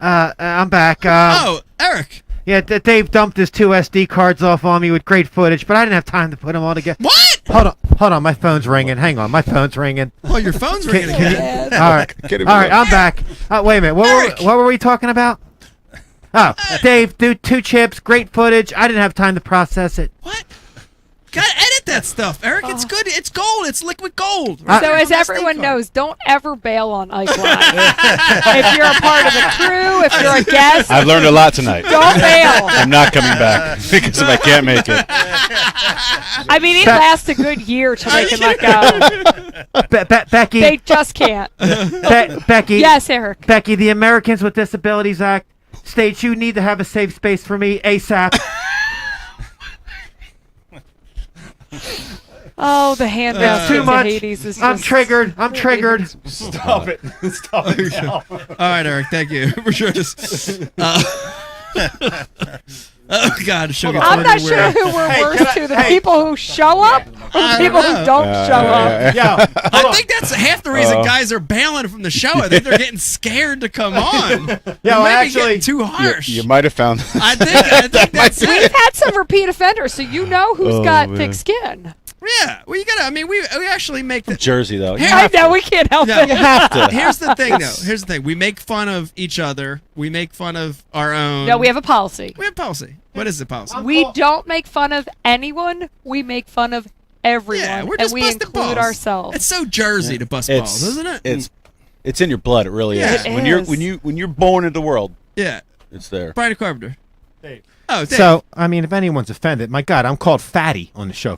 I'm back. Oh, Eric. Yeah, Dave dumped his 2 SD cards off on me with great footage, but I didn't have time to put them all together. What? Hold on, my phone's ringing. Hang on, my phone's ringing. Oh, your phone's ringing Can again. you- all right, I'm back. Wait a minute, what were we talking about? Oh, Dave, do 2 chips, great footage. I didn't have time to process it. What? Gotta edit that stuff, Eric. It's good. It's gold. It's liquid gold. So as everyone knows, don't ever bail on Ike Live. If you're a part of the crew, if you're a guest, I've learned a lot tonight. don't bail. I'm not coming back because if I can't make it. I mean, it lasts a good year till they can let go. Becky, They just can't. Becky. Yes, Eric. Becky, the Americans with Disabilities Act states you need to have a safe space for me ASAP. Oh, the hand Too to much. Hades is I'm just triggered. Stop it. Stop it now. All right, Eric. Thank you for sure. Oh God, the show gets I'm not weird. sure who we're worse to, the people who show up or the people who don't show up. Yeah. I think that's half the reason guys are bailing from the show. I think they're getting scared to come on. Yeah, well, Maybe actually, getting too harsh. You might have found. I think that's We've it. had some repeat offenders, so you know who's got thick skin. Yeah, well, you gotta. I mean, we actually make the. Jersey though. You Yeah. I have know to. we can't help No. it. You have to. Here's the thing, though. Here's the thing. We make fun of each other. We make fun of our own. No, we have a policy. We have policy. What is the policy? We don't make fun of anyone. We make fun of everyone, Yeah, we're and just we busting include balls. ourselves. It's so Jersey to bust balls, isn't it? It's in your blood. It really Yeah. is. It When is. you're born into the world, Yeah. it's there. Brian Carpenter. Dave. Oh, Dave. So, I mean, if anyone's offended, my God, I'm called Fatty on the show.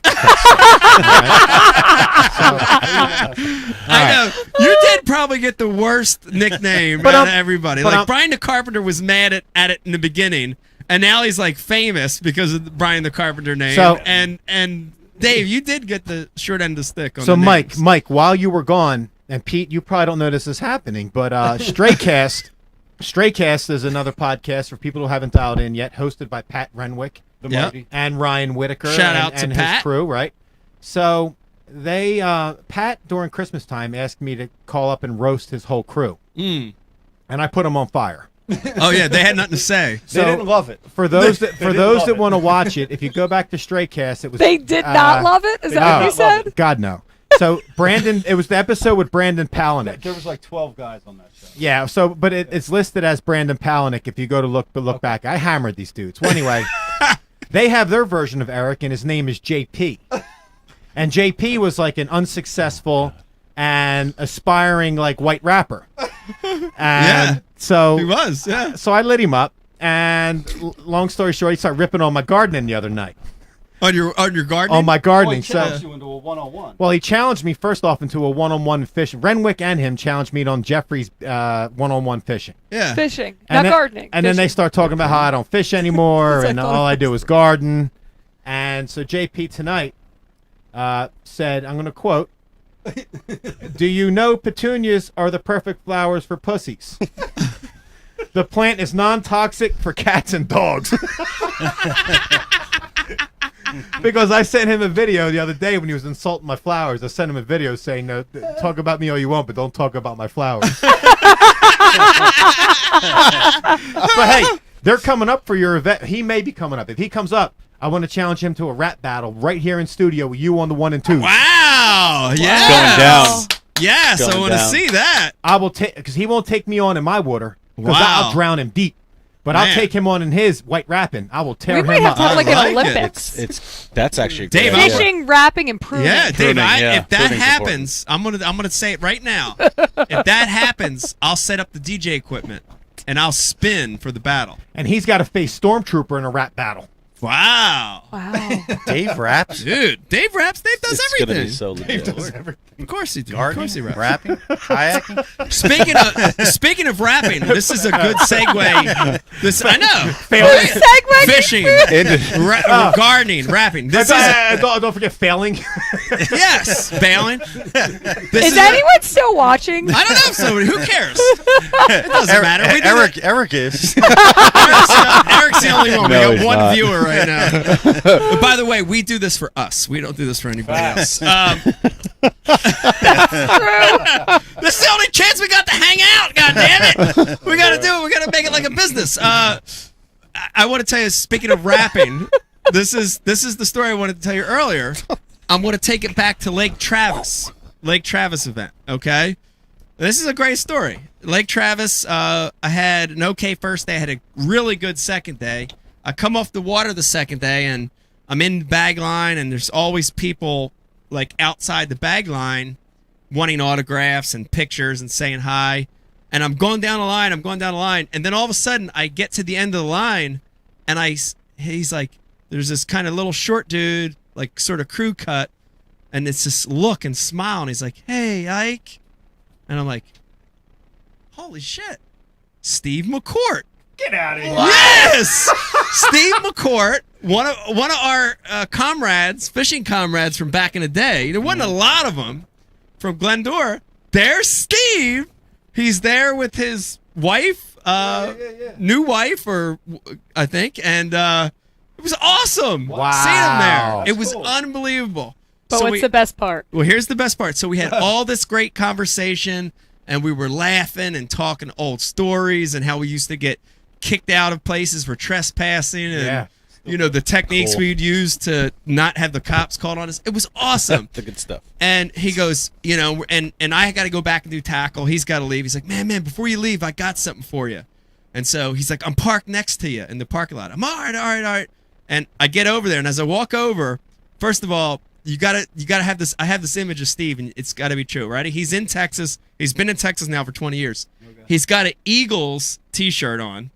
I know. You did probably get the worst nickname But out of I'm- everybody. but Like, I'm- Brian the Carpenter was mad at it in the beginning, and now he's, like, famous because of the Brian the Carpenter name. So- and Dave, you did get the short end of the stick on So, the Mike, names. while you were gone, and Pete, you probably don't know this is happening, but Straycast is another podcast for people who haven't dialed in yet, hosted by Pat Renwick and Ryan Whitaker. Shout out to and Pat. his crew, right? So they Pat during Christmas time asked me to call up and roast his whole crew, and I put them on fire. Oh yeah, they had nothing to say. So They didn't love it. For those that They didn't love it. want to watch it, if you go back to Straycast, it was They did not love it? Is They that what did you not love said? God no. So Brandon, it was the episode with Brandon Palaniuk. There was like 12 guys on that show. Yeah, so but it's listed as Brandon Palaniuk if you go to look back. I hammered these dudes. Well, anyway, they have their version of Eric, and his name is JP. And JP was like an unsuccessful and aspiring like white rapper. And Yeah, so he was. Yeah. So I lit him up, and long story short, he started ripping on my gardening the other night. On your garden. On my gardening. challenged you into a one-on-one. Well, he challenged me first off into a one-on-one fishing. Renwick and him challenged me on Jeffrey's one-on-one fishing. Yeah. Fishing, And not then, gardening. And then they start talking about how I don't fish anymore, That's and what I all I do is garden. And so JP tonight said, I'm going to quote, "Do you know petunias are the perfect flowers for pussies? The plant is non-toxic for cats and dogs." Because I sent him a video the other day when he was insulting my flowers. I sent him a video saying, talk about me all you want, but don't talk about my flowers. But hey, they're coming up for your event. He may be coming up. If he comes up, I want to challenge him to a rap battle right here in studio with you on the 1 and 2. Wow. Yeah. It's going down. Yes, I Going want to down. see that. I will take, because he won't take me on in my water, because Wow. I'll drown him deep. But Man. I'll take him on in his white rapping. I will tear we him might have up. to have like I an like it. Olympics. That's actually a Dave, good idea. Fishing, rapping, and pruning. Yeah, Dave. Pruning, yeah. If that Pruning's happens, I'm gonna say it right now. If that happens, I'll set up the DJ equipment and I'll spin for the battle. And he's got to face Stormtrooper in a rap battle. Wow. Wow. Dave raps. Dude, Dave raps. Dave does It's everything. gonna be so legit. Of course he does. Of Gardening, course he raps. rapping, kayaking. Speaking of rapping, this is a good segue. This I know. Good segue. Fishing, gardening, rapping. This is Don't forget failing. yes, bailing. This Is anyone still watching? I don't know if somebody. Who cares? It doesn't matter. We do that- Eric is. Eric's the only one. No, We he's got one not. viewer right now. But by the way, we do this for us. We don't do this for anybody else. This is the only chance we got to hang out. God damn it! We got to do it. We got to make it like a business. I want to tell you. Speaking of rapping, this is the story I wanted to tell you earlier. I'm going to take it back to Lake Travis event. Okay, this is a great story. Lake Travis. I had an okay first day. I had a really good second day. I come off the water the second day, and I'm in the bag line, and there's always people like outside the bag line wanting autographs and pictures and saying hi. And I'm going down the line, and then all of a sudden I get to the end of the line, and he's like, there's this kind of little short dude, like sort of crew cut, and it's this look and smile, and he's like, "Hey, Ike," and I'm like, "Holy shit, Steve McCourt." Get out of here. Yes, Steve McCourt, one of our comrades, fishing comrades from back in the day. There wasn't a lot of them from Glendora. There's Steve. He's there with his wife, new wife, or I think, and it was awesome. Wow. Seeing him there, it was unbelievable. But So what's the best part? Well, here's the best part. So we had all this great conversation, and we were laughing and talking old stories and how we used to get kicked out of places for trespassing and the techniques we'd use to not have the cops called on us. It was awesome. The good stuff. And he goes, and I got to go back and do tackle. He's got to leave. He's like, man, before you leave, I got something for you. And so he's like, I'm parked next to you in the parking lot. I'm all right. And I get over there, and as I walk over, first of all, you gotta have this. I have this image of Steve, and it's got to be true, right? He's in Texas. He's been in Texas now for 20 years. Okay. He's got an Eagles T-shirt on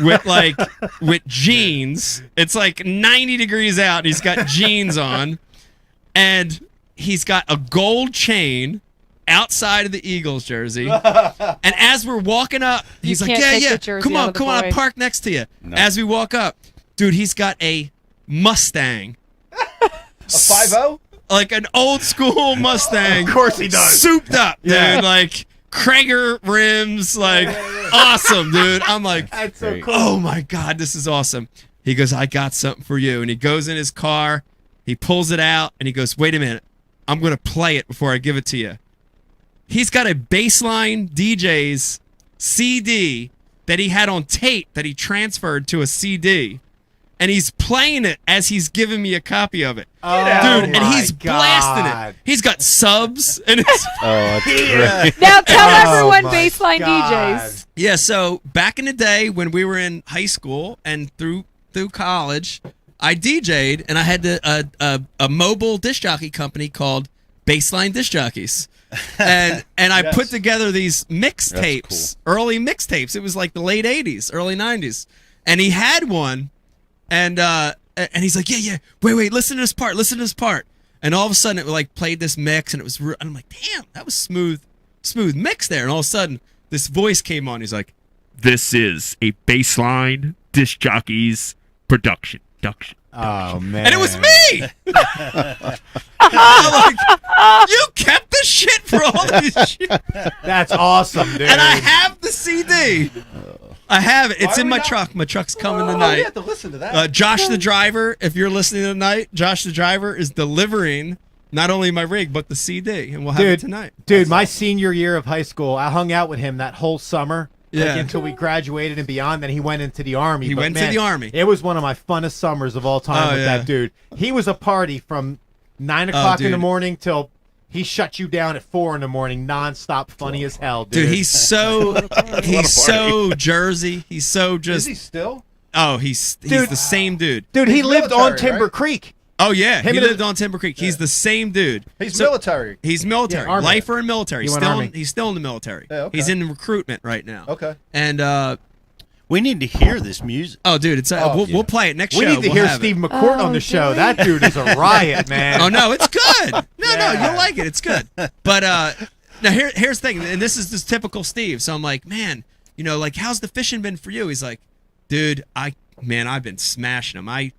with jeans. It's like 90 degrees out. And he's got jeans on, and he's got a gold chain outside of the Eagles jersey. And as we're walking up, he's like, "Yeah, come on, I park next to you." No. As we walk up, dude, he's got a Mustang. A 5.0? Like an old school Mustang. Of course he does. Souped up, dude. Like Krager rims, like awesome, dude. I'm like, that's so cool. Oh my God, this is awesome. He goes, "I got something for you." And he goes in his car, he pulls it out, and he goes, "Wait a minute, I'm going to play it before I give it to you." He's got a Bassline DJ's CD that he had on tape that he transferred to a CD. And he's playing it as he's giving me a copy of it. Dude, and he's blasting it. He's got subs. And it's that's great. Now tell everyone Bassline DJs. Yeah, so back in the day when we were in high school and through college, I DJ'd, and I had a mobile disc jockey company called Bassline Disc Jockeys. and I Yes. put together these That's mixtapes, early mixtapes. It was like the late 80s, early 90s. And he had one, and he's like, yeah, wait, listen to this part. And all of a sudden it like played this mix, and it was, and I'm like, damn, that was smooth mix there. And all of a sudden this voice came on. He's like, this is a Bassline Disc Jockeys production. Oh man! and it was me. I'm like, you kept the shit for all this shit. That's awesome, dude. And I have the CD. I have it. It's Why in are my we not- truck. My truck's coming We tonight. have to listen to that. Josh the driver, if you're listening tonight, Josh the driver is delivering not only my rig but the CD, and we'll have it tonight. Dude, my senior year of high school, I hung out with him that whole summer. Yeah. Like, until we graduated and beyond. Then he went into the Army. He But, went to man, the Army. It was one of my funnest summers of all time Oh, with yeah. that dude. He was a party from 9 o'clock in the dude. morning till he shut you down at 4 in the morning, nonstop, funny as hell, dude. Dude, he's so Jersey. He's so Is just. he still? Oh, he's Dude. the same dude. Dude, he He's lived on military, Timber right? Creek. Oh yeah, Him he and lived on Timber Creek. He's the same dude. He's So- military. He's military, Yeah, Army. lifer and military. He went Still, Army. he's still in the military. Yeah, okay. He's in recruitment right now. Okay. And We need to hear this music. oh, dude, it's we'll play it next We show. need to We'll hear have Steve it. McCourt on the show. That dude is a riot, man. Oh no, it's good. No, Yeah. you'll like it. It's good. But now here's the thing, and this is just typical Steve. So I'm like, man, like how's the fishing been for you? He's like, dude, I've been smashing them.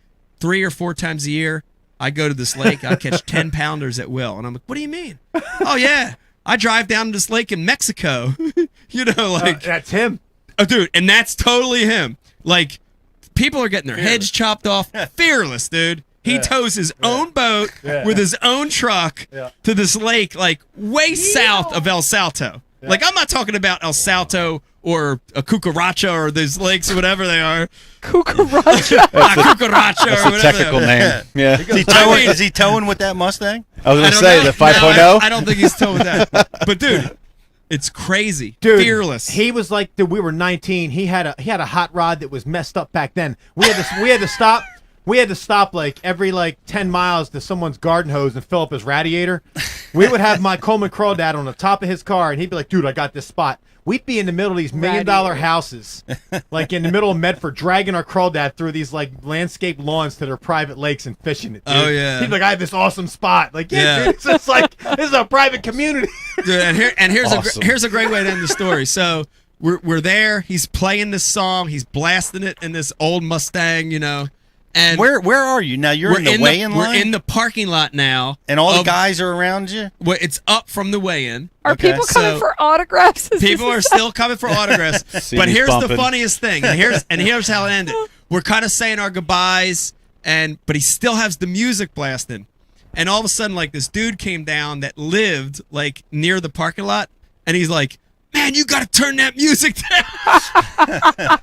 3 or 4 times a year, I go to this lake. I catch 10 pounders at will. And I'm like, what do you mean? Oh yeah, I drive down to this lake in Mexico. That's him. Oh, dude, and that's totally him. Like, people are getting their heads chopped off. Fearless, dude. He tows his own boat with his own truck to this lake, like, way south of El Salto. Like, I'm not talking about El Salto or a Cucaracha or those lakes or whatever they are. Cucaracha. Cucaracha That's or a whatever technical they are. name. Yeah. Is he towing with that Mustang? I was I going to don't say know. the 5.0. No, I don't think he's towing that. But, dude, it's crazy. Dude, Fearless. He was like, dude, we were 19. He had a hot rod that was messed up back then. We had to stop. We had to stop like every 10 miles to someone's garden hose and fill up his radiator. We would have my Coleman Crawdad on the top of his car, and he'd be like, dude, I got this spot. We'd be in the middle of these $1 million houses, like in the middle of Medford, dragging our Crawdad through these landscaped lawns to their private lakes and fishing it. Dude. Oh, yeah. He'd be like, I have this awesome spot. Like, Yeah. dude, it's just like this is a private community. Dude, and here's Awesome. here's a great way to end the story. So we're there. He's playing this song. He's blasting it in this old Mustang, And Where are you now? You're in the weigh-in line. We're in the parking lot now, and all the guys are around you. Well, it's up from the weigh-in. Are people coming So- for autographs? People are still coming for autographs. But here's the bumping. funniest thing. And here's how it ended. We're kind of saying our goodbyes, but he still has the music blasting. And all of a sudden, like, this dude came down that lived like near the parking lot, and he's like, "Man, you got to turn that music down."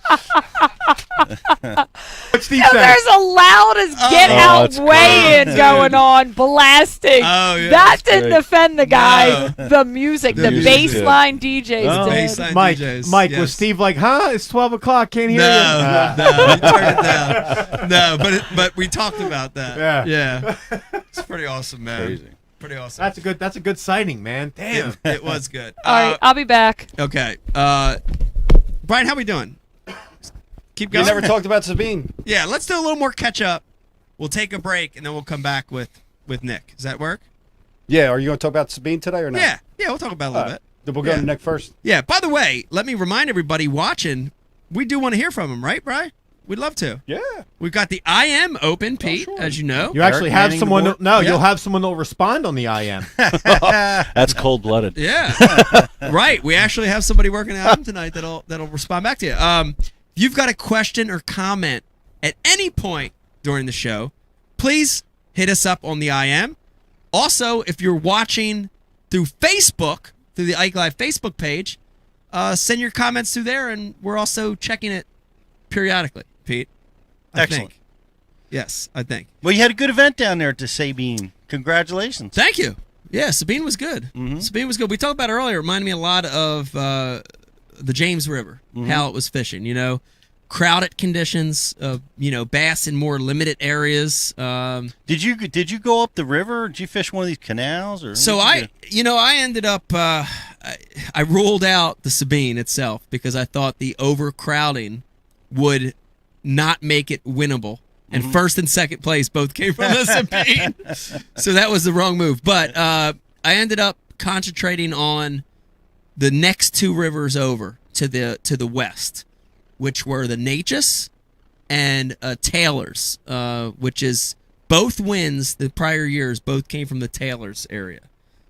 What's Steve Yeah, saying? there's a loudest get out that's weigh-in crazy. going on, blasting. Oh, yeah. That didn't great. offend the guy. The music, the music, baseline DJs Oh. did. Baseline Mike, DJs, Mike, yes. was Steve like, huh? It's 12 o'clock. Can't hear you. No, no, turn it down. No, but we talked about that. Yeah. It's pretty awesome, man. Crazy. Pretty awesome. That's a good sighting, man. Damn. It was good. All right, I'll be back. Okay. Brian, how we doing? Keep You going. never talked about Sabine. Yeah, let's do a little more catch up. We'll take a break and then we'll come back with Nick. Does that work? Yeah, are you going to talk about Sabine today or not? Yeah, we'll talk about it a little bit. Then we'll go to Nick first. Yeah, by the way, let me remind everybody watching, we do want to hear from him, right, Brian? We'd love to. Yeah. We've got the IM open, Pete, as you know. You actually Eric have manning someone. the board? No, Yeah. you'll have someone that'll respond on the IM. That's cold-blooded. Yeah, right. We actually have somebody working out him tonight that'll respond back to you. If you've got a question or comment at any point during the show, please hit us up on the IM. Also, if you're watching through Facebook, through the Ike Live Facebook page, send your comments through there, and we're also checking it periodically, Pete. I Excellent. think. Yes, I think. Well, you had a good event down there at the Sabine. Congratulations. Thank you. Yeah, Sabine was good. Sabine was good. We talked about it earlier. It reminded me a lot of the James River, how it was fishing. crowded conditions, bass in more limited areas. Did you go up the river? Did you fish one of these canals? Or So I ended up, I ruled out the Sabine itself because I thought the overcrowding would not make it winnable. And first and second place both came from the Sabine. So that was the wrong move. But I ended up concentrating on the next two rivers over to the west, which were the Natchez and Taylor's, which is both wins the prior years both came from the Taylor's area.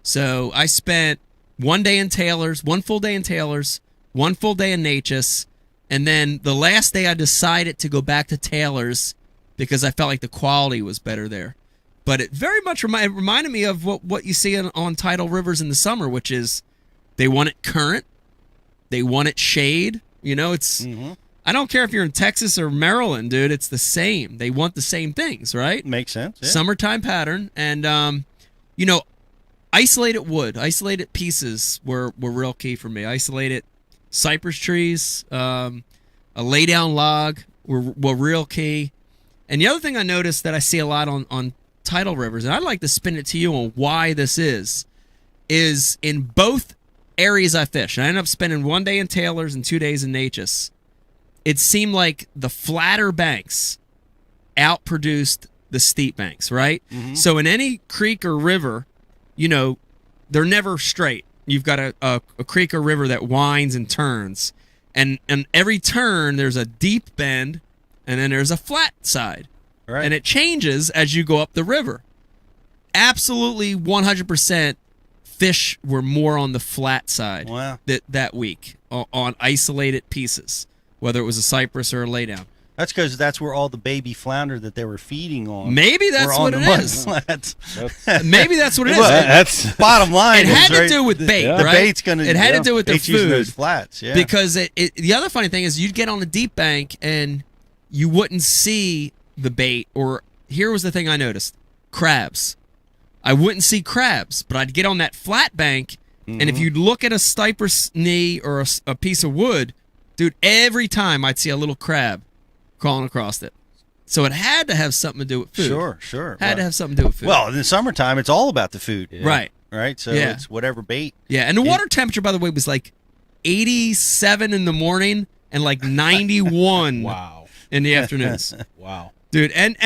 So I spent 1 day in Taylor's, 1 full day in Taylor's, 1 full day in Natchez, and then the last day I decided to go back to Taylor's because I felt like the quality was better there. But it very much reminded me of what you see on tidal rivers in the summer, which is they want it current, they want it shade. It's I don't care if you're in Texas or Maryland, dude. It's the same. They want the same things, right? Makes sense. Yeah. Summertime pattern, and isolated wood, isolated pieces were real key for me. Isolated cypress trees, a lay down log were real key. And the other thing I noticed that I see a lot on tidal rivers, and I'd like to spin it to you on why this is in both areas I fish. And I ended up spending 1 day in Taylor's and 2 days in Natchez. It seemed like the flatter banks outproduced the steep banks, right? So in any creek or river, they're never straight. You've got a creek or river that winds and turns. And every turn, there's a deep bend, and then there's a flat side. Right. And it changes as you go up the river. Absolutely 100% fish were more on the flat side that week on isolated pieces, whether it was a cypress or a laydown. That's because that's where all the baby flounder that they were feeding on. Maybe that's what it is. Maybe that's what it is. That's bottom line. It had to do with bait, right? The bait's gonna. It had to do with the using food. those flats, yeah. Because the other funny thing is you'd get on a deep bank and you wouldn't see the bait. Or here was the thing I noticed: crabs. I wouldn't see crabs, but I'd get on that flat bank, and if you'd look at a cypress knee or a piece of wood, dude, every time I'd see a little crab crawling across it. So it had to have something to do with food. Sure. Had to have something to do with food. Well, in the summertime, it's all about the food. Yeah. Right? So it's whatever bait. Yeah, and the water temperature, by the way, was like 87 in the morning and like 91 in the afternoons. Wow. Dude, and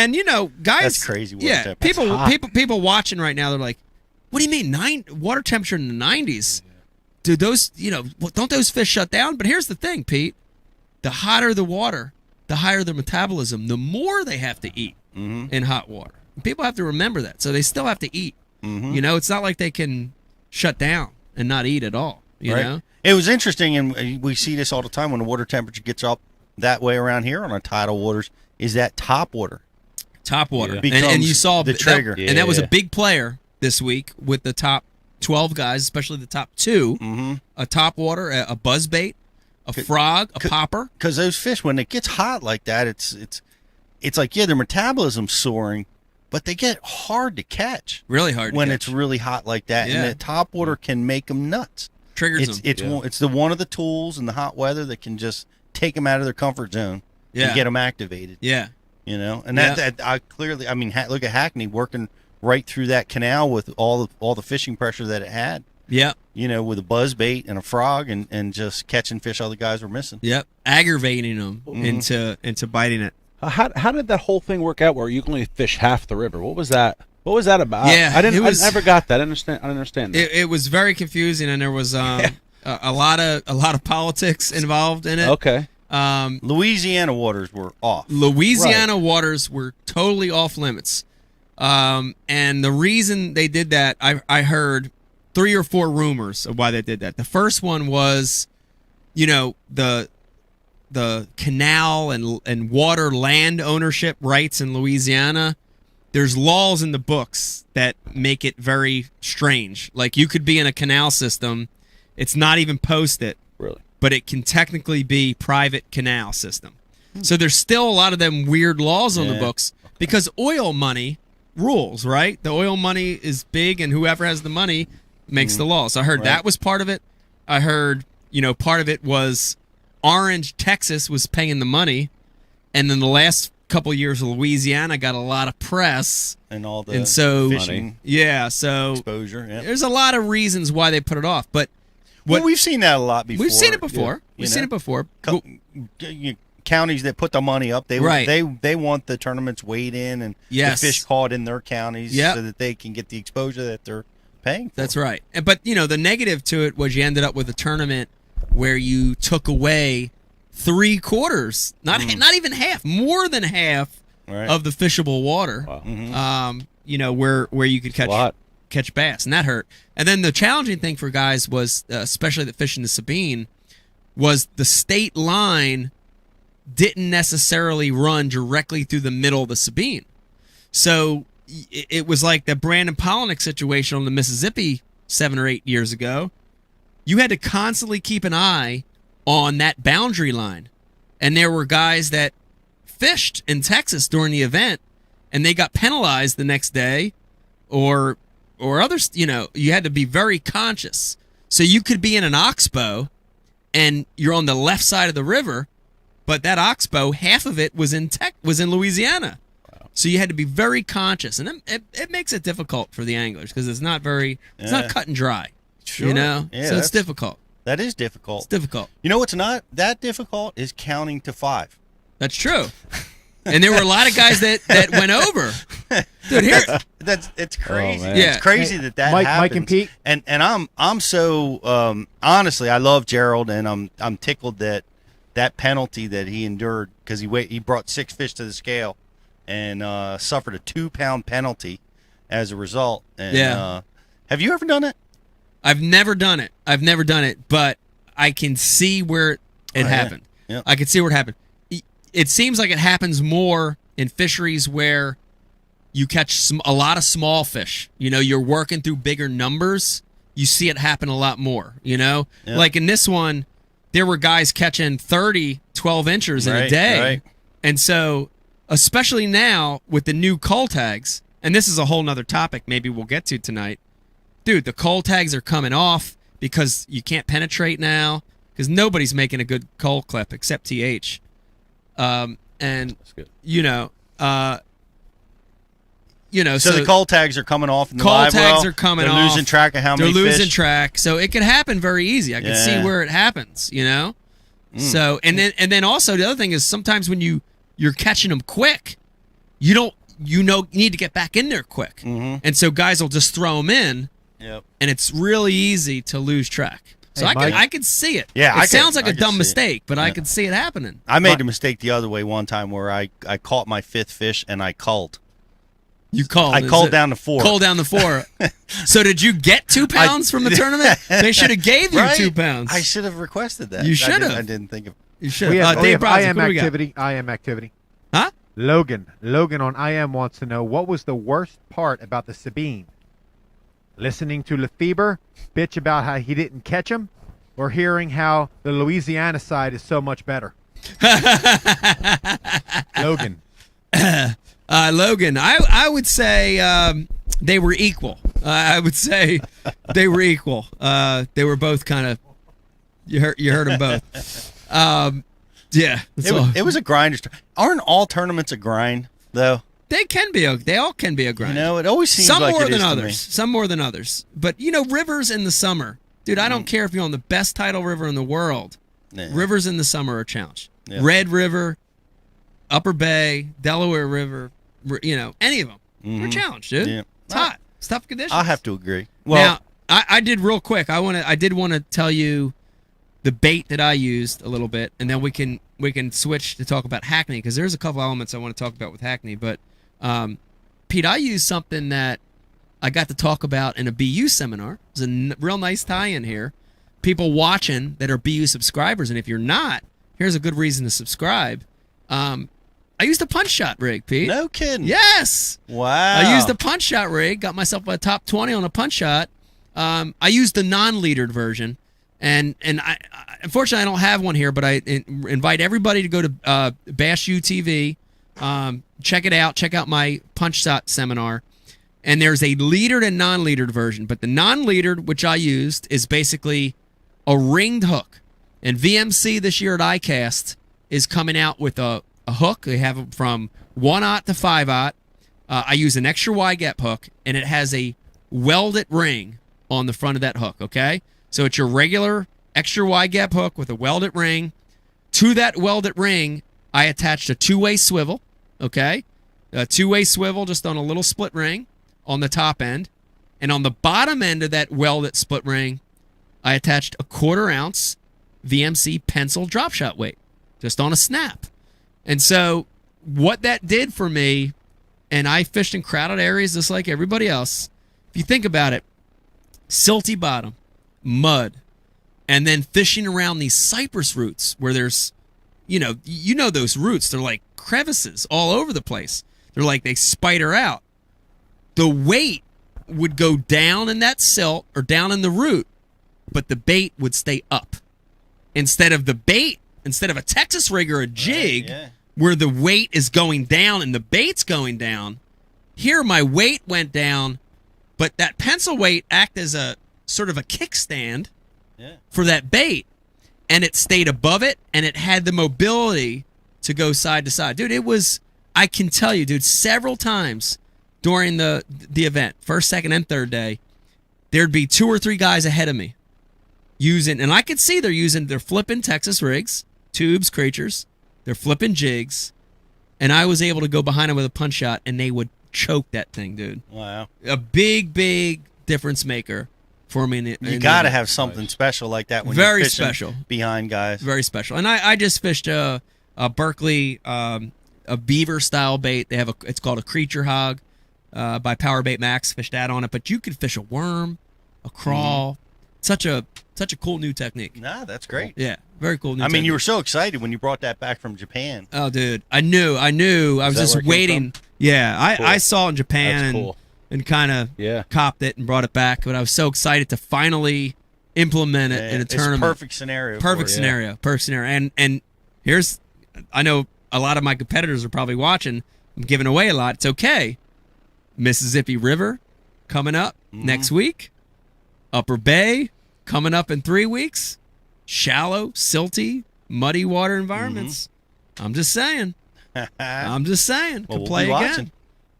guys, that's crazy. Water people watching right now, they're like, "What do you mean water temperature in the 90s?" Dude, those don't those fish shut down? But here's the thing, Pete: the hotter the water, the higher their metabolism, the more they have to eat in hot water. And people have to remember that, so they still have to eat. It's not like they can shut down and not eat at all. You know, it was interesting, and we see this all the time when the water temperature gets up that way around here on our tidal waters. Is that top water? And you saw the trigger, and that was a big player this week with the top 12 guys, especially the top 2. A top water, a buzzbait, a frog, a popper. Because those fish, when it gets hot like that, it's like their metabolism's soaring, but they get hard to catch. Really hard when it's really hot like that, and the top water can make them nuts. Triggers them. It's the one of the tools in the hot weather that can just take them out of their comfort zone. And get them activated. Yeah. And that I clearly, look at Hackney working right through that canal with all the fishing pressure that it had. Yeah. With a buzz bait and a frog and just catching fish all the guys were missing. Yep. Aggravating them into biting it. How did that whole thing work out where you can only fish half the river? What was that? What was that about? Yeah, I never got that. I didn't understand that. It was very confusing, and there was a lot of politics involved in it. Okay. Louisiana waters were off. Waters were totally off limits. And the reason they did that, I heard 3 or 4 rumors of why they did that. The first one was, the canal and water land ownership rights in Louisiana. There's laws in the books that make it very strange. Like you could be in a canal system, it's not even posted. Really? But it can technically be private canal system. So there's still a lot of them weird laws on the books because oil money rules, right? The oil money is big, and whoever has the money makes the laws. So I heard that was part of it. I heard, part of it was Orange, Texas was paying the money, and then the last couple years of Louisiana got a lot of press and all the fishing. Yeah, so exposure. Yeah. There's a lot of reasons why they put it off, but we've seen that a lot before. We've seen it before. We've seen it before. Counties that put the money up, they Right. they want the tournaments weighed in and Yes. the fish caught in their counties Yep. so that they can get the exposure that they're paying for. That's right. But the negative to it was you ended up with a tournament where you took away 3/4, not even half, more than half of the fishable water. Wow. Where you could catch bass, and that hurt. And then the challenging thing for guys was, especially that fishing the Sabine, was the state line didn't necessarily run directly through the middle of the Sabine. So it was like the Brandon Polnick situation on the Mississippi 7 or 8 years ago. You had to constantly keep an eye on that boundary line. And there were guys that fished in Texas during the event, and they got penalized the next day, or others. You had to be very conscious. So you could be in an oxbow, and you're on the left side of the river, but that oxbow, half of it was in Louisiana. Wow. So you had to be very conscious, and it makes it difficult for the anglers because it's not cut and dry. Sure. So it's difficult. That is difficult. It's difficult. You know what's not that difficult is counting to 5. That's true. And there were a lot of guys that went over. Dude, here it's crazy. Yeah. It's crazy that Mike, happens. Mike and Pete. And I'm so honestly, I love Gerald, and I'm tickled that penalty that he endured because he brought 6 fish to the scale and suffered a 2-pound penalty as a result. And, have you ever done it? I've never done it, but I can see where it happened. Yeah. I can see where it happened. It seems like it happens more in fisheries where you catch a lot of small fish. You're working through bigger numbers. You see it happen a lot more, Like in this one, there were guys catching 30, 12 inchers in a day. Right. And so, especially now with the new cull tags, and this is a whole nother topic maybe we'll get to tonight. Dude, the cull tags are coming off because you can't penetrate now because nobody's making a good cull clip except TH. And That's good. So the cull tags are coming off in the cull live tags well. are coming They're off. losing track of how many They're fish. losing track. So it can happen very easy. I can see where it happens, So and then also the other thing is sometimes when you're catching them quick, you need to get back in there quick. Mm-hmm. And so guys will just throw them in. Yep. And it's really easy to lose track. So Hey, I can see it. Yeah, it sounds like I a can dumb see it. mistake, but I Yeah. can see it happening. I made the mistake the other way one time where I caught my 5th fish and I culled. You called. I culled down to 4. Culled down to 4. So did you get 2 pounds from the tournament? They should have gave you Right? 2 pounds. I should have requested that. You should have. I didn't think of. You should. We have, Dave Brodzik, IM what do we got? activity. IM activity. Huh? Logan on IM wants to know what was the worst part about the Sabine. Listening to Lefebvre bitch about how he didn't catch him, or hearing how the Louisiana side is so much better. Logan. Logan, I would say they were equal. I would say they were equal. They were both kind of. You heard them both. Yeah, It was a grinder. Aren't all tournaments a grind though? They all can be a grind. It always seems some like more it than is to others. me. Some more than others. But rivers in the summer, dude. I don't care if you're on the best tidal river in the world. Yeah. Rivers in the summer are a challenge. Yeah. Red River, Upper Bay, Delaware River, any of them. They're a challenge, dude. Yeah. It's hot. It's tough conditions. I'll have to agree. Well, now, I did real quick. I did want to tell you the bait that I used a little bit, and then we can switch to talk about Hackney because there's a couple elements I want to talk about with Hackney. But Pete, I used something that I got to talk about in a BU seminar. It's a real nice tie-in here. People watching that are BU subscribers, and if you're not, here's a good reason to subscribe. I used a punch shot rig, Pete. no kidding. Yes. Wow. I used a punch shot rig, got myself a top 20 on a punch shot. I used the non-leadered version, and I unfortunately I don't have one here, but I invite everybody to go to Bass UTV, check it out. Check out my punch shot seminar, and there's a leadered and non-leadered version. But the non-leadered, which I used, is basically a ringed hook. And VMC this year at iCast is coming out with a hook. They have them from 1/0 to 5/0. I use an extra wide gap hook, and it has a welded ring on the front of that hook, okay? So it's your regular extra wide gap hook with a welded ring. To that welded ring, I attached a two-way swivel, okay? A two-way swivel just on a little split ring on the top end. And on the bottom end of that welded split ring, I attached a 1/4 ounce VMC pencil drop shot weight just on a snap. And so what that did for me, and I fished in crowded areas just like everybody else. If you think about it, silty bottom, mud, and then fishing around these cypress roots where there's, you know those roots, they're like crevices all over the place. They're like they spider out. The weight would go down in that silt or down in the root, but the bait would stay up. Instead of a Texas rig or a jig, where the weight is going down and the bait's going down, here my weight went down, but that pencil weight acted as a sort of a kickstand for that bait, and it stayed above it, and it had the mobility to go side to side. Dude, I can tell you, dude, several times during the event, first, second, and third day, there'd be 2 or 3 guys ahead of me using, and I could see they're flipping Texas rigs, tubes, creatures, they're flipping jigs, and I was able to go behind them with a punch shot, and they would choke that thing, dude. Wow. A big, big difference maker for me. You got to have something special like that when very you're fishing special behind guys. Very special. And I just fished a Berkeley, a beaver style bait. They have it's called a creature hog by Power Bait Max. Fished that on it, but you could fish a worm, a crawl. Such a cool new technique. Nah, that's great. Yeah, very cool new technique. I mean, you were so excited when you brought that back from Japan. Oh, dude, I knew. I was just waiting. Yeah, Cool. I saw it in Japan That's and kind of copped it and brought it back, but I was so excited to finally implement it in a tournament. It's a perfect scenario. Perfect scenario. And here's, I know a lot of my competitors are probably watching. I'm giving away a lot. It's okay. Mississippi River coming up next week. Upper Bay coming up in 3 weeks. Shallow, silty, muddy water environments. I'm just saying. Could play again.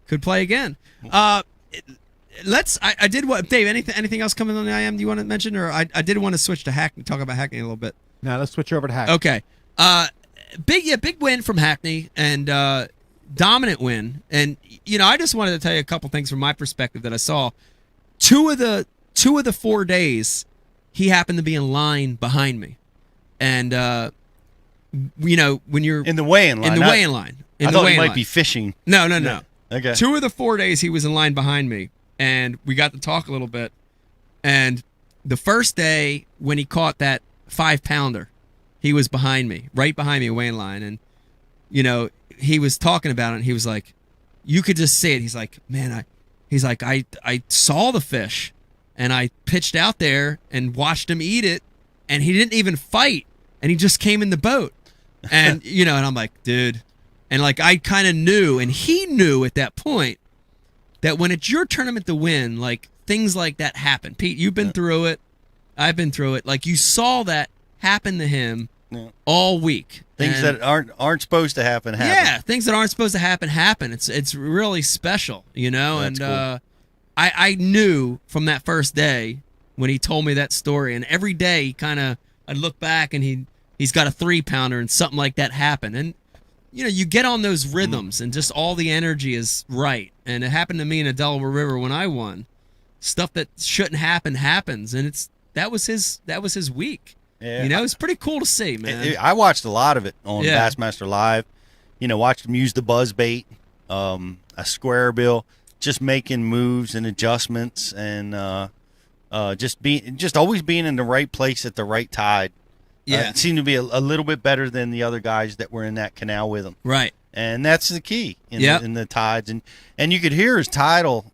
Could play again. I did what, Dave, anything else coming on the IM you want to mention? Or I did want to switch to Hackney, talk about Hackney a little bit. No, let's switch over to Hackney. Okay. Big win from Hackney, and dominant win. And I just wanted to tell you a couple things from my perspective that I saw. Two of the 4 days, he happened to be in line behind me, and when you're in the weighing line, I thought he might be fishing. No. Okay. 2 of the 4 days he was in line behind me, and we got to talk a little bit. And the first day when he caught that 5-pounder, he was behind me, right behind me, weighing line, and he was talking about it. And he was like, you could just see it. He's like, man, I saw the fish, and I pitched out there and watched him eat it, and he didn't even fight, and he just came in the boat, and and I'm like, dude. And like I kind of knew, and he knew at that point, that when it's your tournament to win, like things like that happen. Pete, you've been through it. I've been through it. Like you saw that happen to him all week. Things that aren't supposed to happen. Yeah, things that aren't supposed to happen. It's really special, That's cool. I knew from that first day when he told me that story, and every day I'd look back and he's got a 3-pounder and something like that happened, and you get on those rhythms and just all the energy is right. And it happened to me in the Delaware River when I won. Stuff that shouldn't happen happens, and that was his week. Yeah. It's pretty cool to see, man. I watched a lot of it on Bassmaster Live. Watched him use the buzz bait, a square bill, just making moves and adjustments, and just always being in the right place at the right tide. Yeah, it seemed to be a little bit better than the other guys that were in that canal with him. Right, and that's the key in the tides, and you could hear his tidal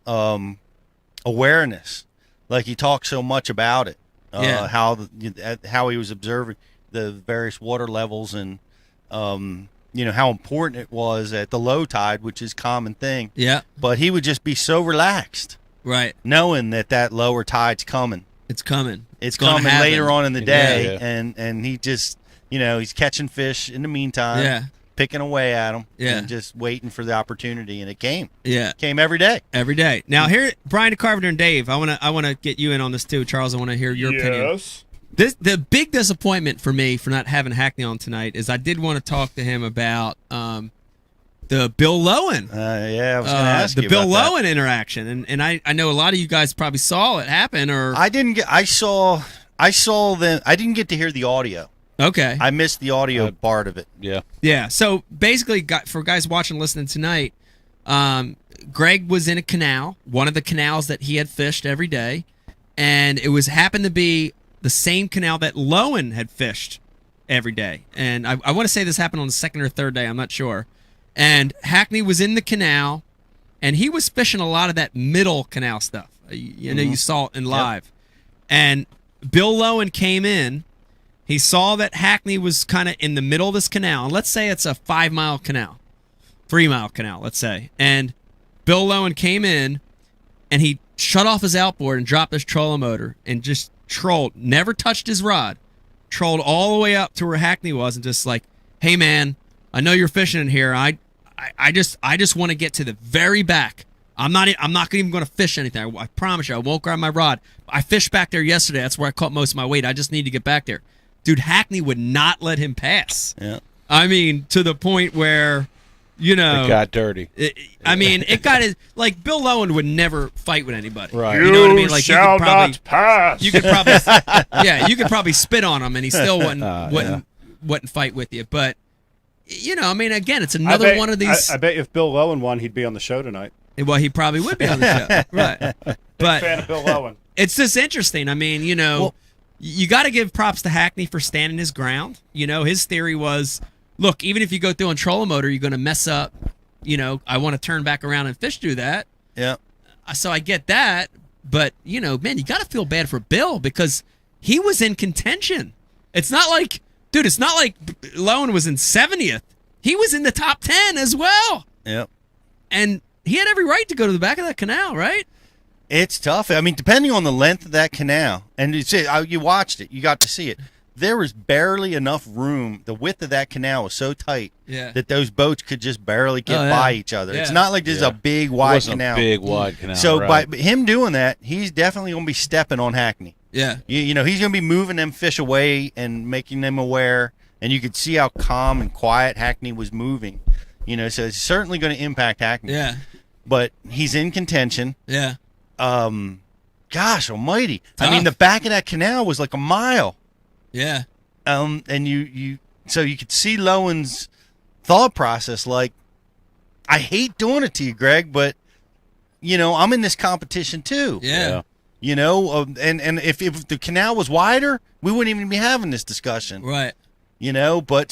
awareness, like he talked so much about it. How he was observing the various water levels, and how important it was at the low tide, which is a common thing. Yeah, but he would just be so relaxed, right, knowing that lower tide's coming. It's coming. It's gonna coming happen. later on in the day, Yeah. and he just, he's catching fish in the meantime. Yeah. Picking away at them. Yeah. And just waiting for the opportunity, and it came. Yeah. Came every day. Every day. Now here, Brian DeCarpenter and Dave, I wanna get you in on this too, Charles. I want to hear your opinion. Yes. The big disappointment for me for not having Hackney on tonight is I did want to talk to him about the Bill Lowen. Yeah, I was going to ask the you Bill about Lowen interaction, and I know a lot of you guys probably saw it happen. Or I didn't get. I saw them. I didn't get to hear the audio. Okay. I missed the audio part of it. Yeah. Yeah. So basically, for guys watching, listening tonight, Greg was in a canal, one of the canals that he had fished every day, and it happened to be the same canal that Lowen had fished every day. And I want to say this happened on the second or third day. I'm not sure. And Hackney was in the canal, and he was fishing a lot of that middle canal stuff. You know, you saw it in live. And Bill Lowen came in. He saw that Hackney was kind of in the middle of this canal. And let's say it's a 5-mile canal, 3-mile canal, let's say. And Bill Lowen came in, and he shut off his outboard and dropped his trolling motor and just trolled, never touched his rod, trolled all the way up to where Hackney was, and just like, hey man, I know you're fishing in here. I just want to get to the very back. I'm not even going to fish anything. I promise you, I won't grab my rod. I fished back there yesterday. That's where I caught most of my weight. I just need to get back there. Dude, Hackney would not let him pass. Yeah. I mean, to the point where, it got dirty. It got like Bill Lowen would never fight with anybody. Right. You know what I mean? Like shall not pass. You could probably, you could probably spit on him, and he still wouldn't fight with you. But again, it's another one of these. I bet if Bill Lowen won, he'd be on the show tonight. Well, he probably would be on the show, right? But fan of Bill Lowen. It's just interesting. I mean, you got to give props to Hackney for standing his ground. His theory was, look, even if you go through on trolling motor, you're going to mess up. I want to turn back around and fish through that. Yeah. So I get that, but man, you got to feel bad for Bill because he was in contention. It's not like Lowen was in 70th. He was in the top 10 as well. Yep. And he had every right to go to the back of that canal, right? It's tough. I mean, depending on the length of that canal, and you watched it, you got to see it. There was barely enough room. The width of that canal was so tight that those boats could just barely get by each other. It's not like this is a big, wide canal. Big, wide canal. So right. by him doing that, he's definitely going to be stepping on Hackney. Yeah. He's going to be moving them fish away and making them aware. And you could see how calm and quiet Hackney was moving. So it's certainly going to impact Hackney. Yeah. But he's in contention. Yeah. Gosh almighty. Tough. I mean, the back of that canal was like a mile. Yeah. And so you could see Lowen's thought process, like, I hate doing it to you, Greg, but I'm in this competition too. Yeah. And if the canal was wider, we wouldn't even be having this discussion. Right. But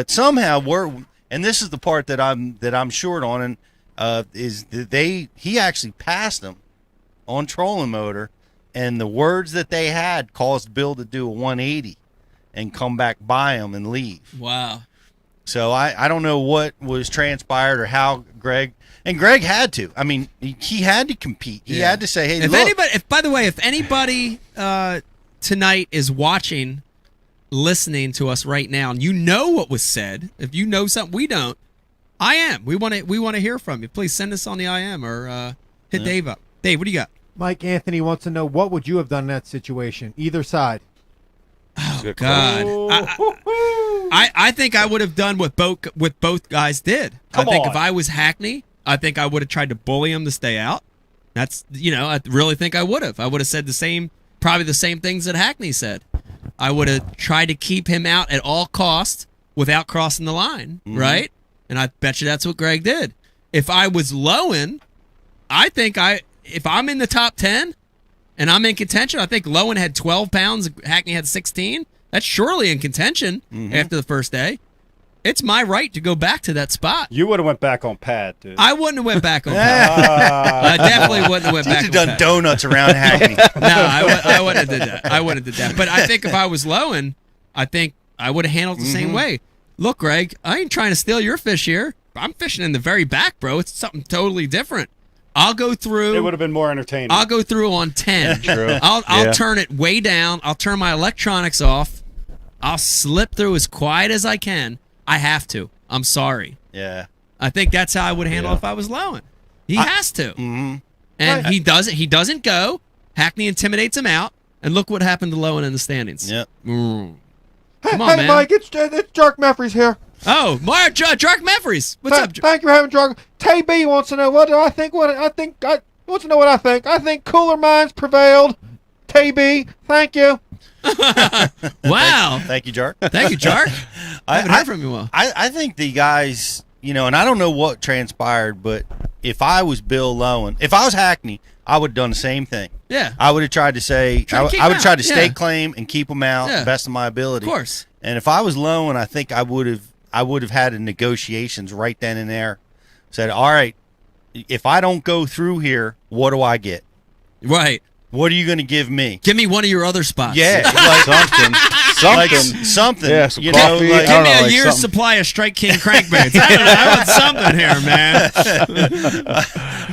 somehow and this is the part that I'm short on, and is that he actually passed them on trolling motor, and the words that they had caused Bill to do a 180 and come back by him and leave. Wow. So I don't know what was transpired or how Greg had to. I mean, he had to compete. He had to say, hey, if anybody tonight is watching, listening to us right now, and you know what was said, if you know something we don't, we want to hear from you. Please send us on the IM or hit Dave up. Dave, what do you got? Mike Anthony wants to know, what would you have done in that situation, either side? Oh God! I think I would have done what both guys did. If I was Hackney, I think I would have tried to bully him to stay out. That's I really think I would have. I would have said probably the same things that Hackney said. I would have tried to keep him out at all costs without crossing the line, right? And I bet you that's what Greg did. If I was Lowen, I think if I'm in the top 10 and I'm in contention, I think Lowen had 12 pounds, Hackney had 16. That's surely in contention after the first day. It's my right to go back to that spot. You would have went back on Pat, dude. I wouldn't have went back on Pat. I definitely wouldn't have went back on Pat. You'd have done donuts around Hackney. No, I wouldn't have did that. I wouldn't have did that. But I think if I was Lowen, I think I would have handled it the same way. Look, Greg, I ain't trying to steal your fish here. I'm fishing in the very back, bro. It's something totally different. I'll go through. It would have been more entertaining. I'll go through on 10. True. I'll turn it way down. I'll turn my electronics off. I'll slip through as quiet as I can. I have to. I'm sorry. Yeah. I think that's how I would handle it if I was lowing. He has to. And he doesn't. He doesn't go. Hackney intimidates him out. And look what happened to Lowen in the standings. Yep. Come Hey, on, man. Mike, it's Jark Meffries here. Oh, Jark Meffries. What's up? Thank you for having Jark. TB wants to know what do I think. I wants to know what I think. I think cooler minds prevailed. TB, thank you. Wow. Thank you, Jark. Thank you, Jark. I haven't heard from you well. I think the guys, and I don't know what transpired, but if I was Bill Lowen, if I was Hackney, I would have done the same thing. Yeah. I would have tried to say, I would try to stake claim and keep them out the best of my ability. Of course. And if I was Lowen, I think I would have had a negotiations right then and there. Said, all right, if I don't go through here, what do I get? Right. What are you going to give me? Give me one of your other spots. Yeah, like something. Like something. Yeah, some you coffee. know, like, Give me a year's supply of Strike King crankbaits. I don't know. I want something here, man.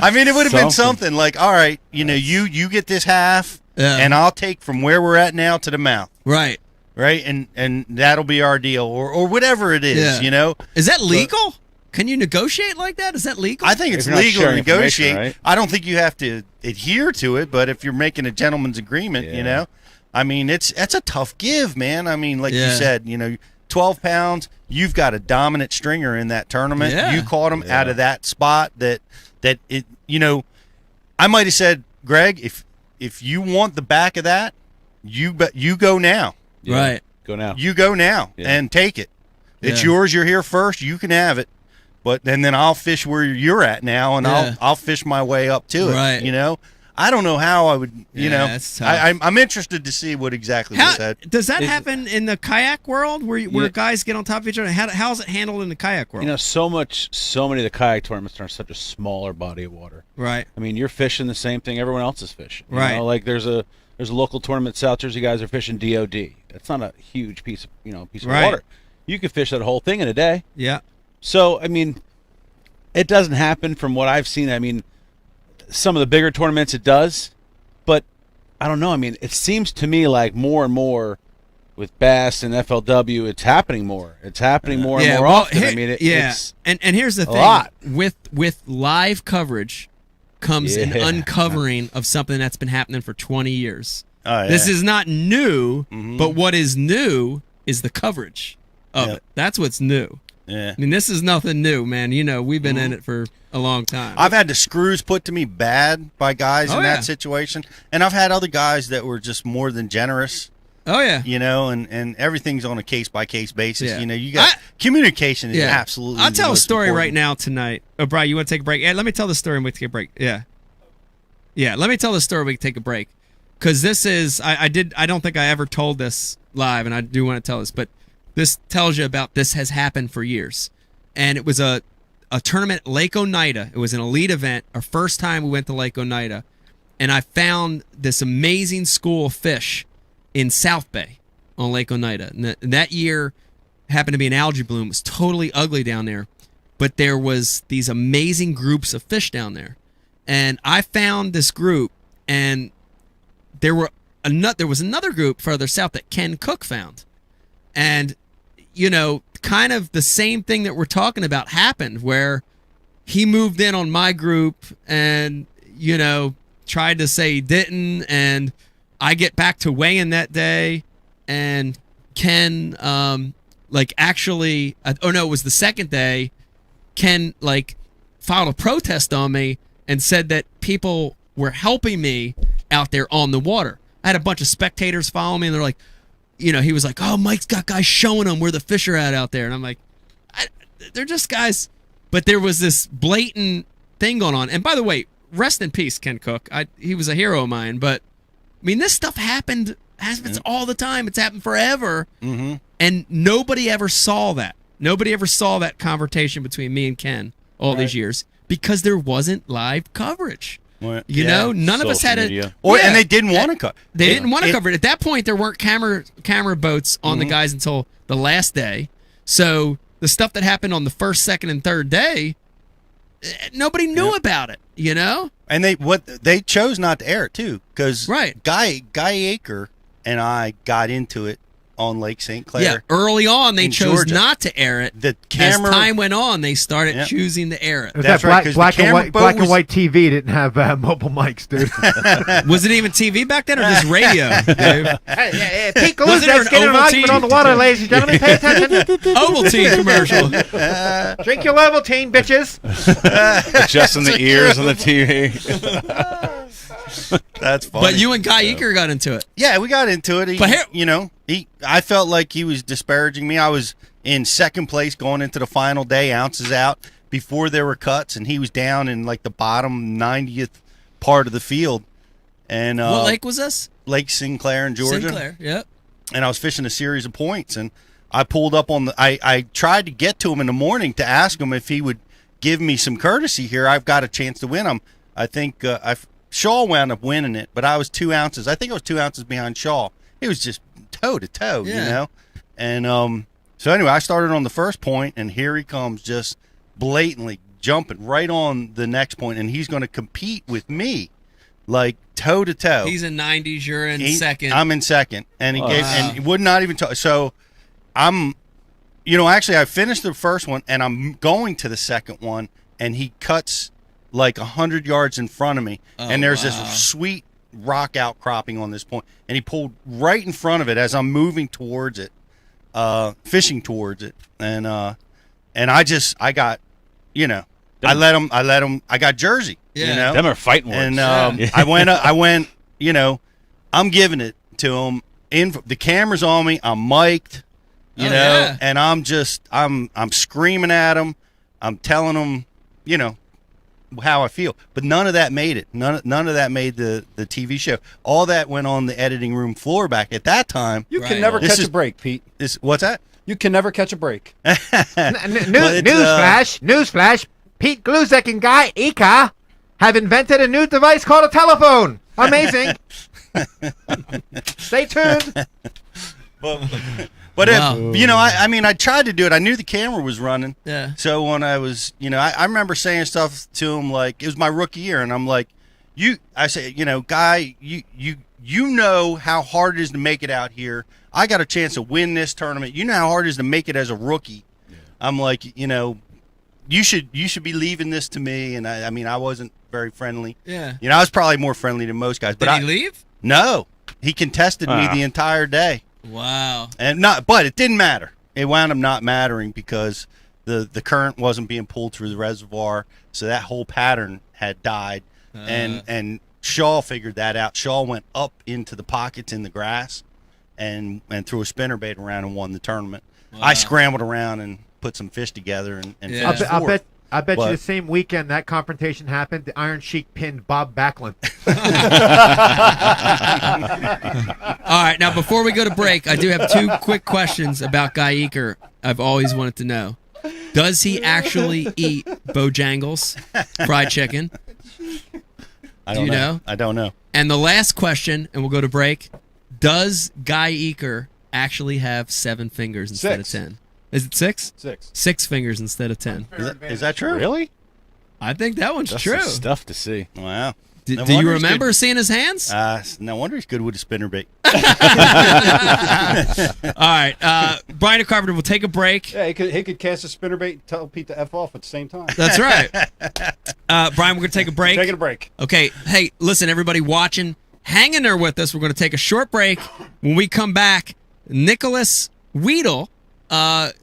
I mean, it would have been something like, all right, you get this half, and I'll take from where we're at now to the mouth. Right. Right, and that'll be our deal, or whatever it is. Is that legal? Can you negotiate like that? Is that legal? I think it's legal to negotiate. Right? I don't think you have to adhere to it, but if you're making a gentleman's agreement, I mean, it's a tough give, man. I mean, like you said, 12 pounds, you've got a dominant stringer in that tournament. Yeah. You caught him out of that spot that it, I might have said, Greg, if you want the back of that, you go now. Yeah. Right. Go now. You go now and take it. It's yours. You're here first. You can have it. But then I'll fish where you're at now, and I'll fish my way up to it. Right. I don't know how I would. That's tough. I'm interested to see what exactly was said. Does that happen in the kayak world where guys get on top of each other? How's it handled in the kayak world? So many of the kayak tournaments are such a smaller body of water. Right. I mean, you're fishing the same thing everyone else is fishing. Right. Like there's a local tournament in South Jersey. Guys are fishing DOD. That's not a huge piece of water. You could fish that whole thing in a day. Yeah. So I mean, it doesn't happen from what I've seen. I mean, some of the bigger tournaments it does, but I don't know. I mean, it seems to me like more and more with bass and FLW, it's happening more. It's happening more and more often. I mean, it's and here's the thing: lot. with live coverage comes an uncovering of something that's been happening for 20 years. Oh, yeah. This is not new, but what is new is the coverage of it. That's what's new. Yeah. I mean, this is nothing new, man. We've been in it for a long time. I've had the screws put to me bad by guys in that situation, and I've had other guys that were just more than generous. Oh yeah. And everything's on a case by case basis. Yeah. You got communication is absolutely. I'll tell a story important. right now tonight. Oh, Brian, you want to take a break? Yeah, let me tell the story and we take a break. Yeah. Yeah, let me tell the story. We can take a break because this is I don't think I ever told this live, and I do want to tell this, but this tells you about this has happened for years, and it was a tournament at Lake Oneida. It was an elite event. Our first time we went to Lake Oneida, and I found this amazing school of fish in South Bay on Lake Oneida. And that year happened to be an algae bloom. It was totally ugly down there, but there was these amazing groups of fish down there. And I found this group, and there was another group further south that Ken Cook found. And, kind of the same thing that we're talking about happened where he moved in on my group and, tried to say he didn't. And I get back to weighing that day, and Ken, it was the second day, Ken, filed a protest on me and said that people were helping me out there on the water. I had a bunch of spectators follow me, and they're like, he was like, oh, Mike's got guys showing him where the fish are at out there. And I'm like, they're just guys. But there was this blatant thing going on. And by the way, rest in peace, Ken Cook. He was a hero of mine. But, I mean, this stuff happens all the time. It's happened forever. Mm-hmm. And nobody ever saw that. Nobody ever saw that confrontation between me and Ken all these years because there wasn't live coverage. Well, none of us had it. And they didn't want to cover. They didn't want to cover it. At that point, there weren't camera boats on the guys until the last day. So the stuff that happened on the first, second, and third day, nobody knew about it. And they chose not to air it too, because Guy Aker and I got into it on Lake St. Clair. Yeah, early on they chose Georgia. not to air it. The camera, as time went on, they started choosing to air it. That's right. Black and white TV didn't have mobile mics, dude. Was it even TV back then, or just radio, Dave? Pete Gluzek's getting an argument on the water, ladies and gentlemen. Pay attention. Ovaltine commercial. Drink your Ovaltine, bitches. Adjusting the ears on the TV. That's funny. But you and Guy Eaker got into it. Yeah, we got into it. I felt like he was disparaging me. I was in second place going into the final day, ounces out, before there were cuts, and he was down in like the bottom 90th part of the field. And what lake was this? Lake Sinclair in Georgia. Sinclair, yep. And I was fishing a series of points, and I pulled up on I tried to get to him in the morning to ask him if he would give me some courtesy here. I've got a chance to win him. I think Shaw wound up winning it, but I was 2 ounces. I think I was 2 ounces behind Shaw. It was just toe to toe, you know. And so anyway, I started on the first point, and here he comes, just blatantly jumping right on the next point, and he's going to compete with me, like toe to toe. He's in 90s. You're in second. I'm in second, and he would not even talk. So I'm, actually I finished the first one, and I'm going to the second one, and he cuts like 100 yards in front of me, and there's this sweet rock outcropping on this point, and he pulled right in front of it as I'm moving towards it, fishing towards it, and I got, I let him, I got Jersey, them are fighting words. And I went, I'm giving it to him. The camera's on me, I'm mic'd, and I'm screaming at him, I'm telling him, how I feel, but none of that made it. None of that made the TV show. All that went on the editing room floor back at that time. You can never catch a break, Pete. What's that? You can never catch a break. Newsflash. Pete Gluzek and Guy Eaker have invented a new device called a telephone. Amazing. Stay tuned. But I tried to do it. I knew the camera was running. Yeah. So when I was, I remember saying stuff to him like, it was my rookie year, and I'm like, Guy, you know how hard it is to make it out here. I got a chance to win this tournament. You know how hard it is to make it as a rookie. Yeah. I'm like, you should be leaving this to me. And I wasn't very friendly. Yeah. I was probably more friendly than most guys. Did he leave? No, he contested me the entire day. Wow. But it didn't matter. It wound up not mattering because the current wasn't being pulled through the reservoir, so that whole pattern had died. And Shaw figured that out. Shaw went up into the pockets in the grass and threw a spinnerbait around and won the tournament. Wow. I scrambled around and put some fish together and finished fourth. I bet you the same weekend that confrontation happened, the Iron Sheik pinned Bob Backlund. All right, now before we go to break, I do have 2 quick questions about Guy Eaker I've always wanted to know. Does he actually eat Bojangles fried chicken? Do you know? I don't know. And the last question, and we'll go to break, does Guy Eaker actually have 7 fingers instead of 10? Is it 6? 6. 6 fingers instead of 10. Is that true? Really? I think that one's That's true. Stuff to see. Wow. Do you remember seeing his hands? No wonder he's good with a spinnerbait. All right. Brian Carpenter will take a break. Yeah, he could cast a spinnerbait and tell Pete to F off at the same time. That's right. Brian, we're going to take a break. Taking a break. Okay. Hey, listen, everybody watching, hang in there with us. We're going to take a short break. When we come back, Nicholas Weedle,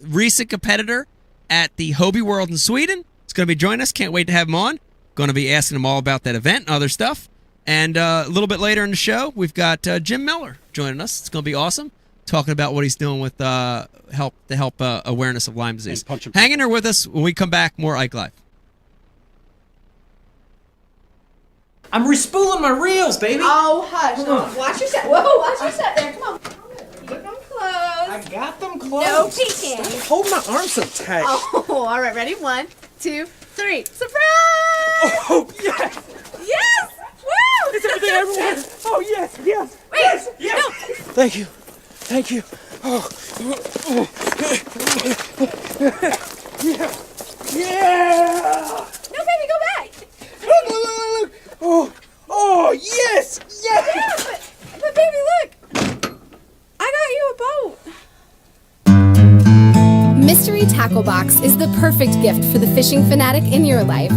recent competitor at the Hobie World in Sweden, is going to be joining us. Can't wait to have him on. Going to be asking him all about that event and other stuff. And a little bit later in the show, we've got Jim Miller joining us. It's going to be awesome, talking about what he's doing with help awareness of Lyme disease. Hang in there with us. When we come back, more Ike Live. I'm respooling my reels, baby. Oh, hush. Watch your set. Whoa, watch your set there. Come on. Keep them closed. I got them closed. No peeking. Stop holding my arms so tight. Oh, all right. Ready? 1, 2, 3. Surprise! Oh, yes! Yes! Woo! Is everything I want? Oh, yes, yes. Wait, yes. no. Thank you. Thank you. Oh. Yeah. Yeah. No, baby, go back. Look. gift for the fishing fanatic in your life.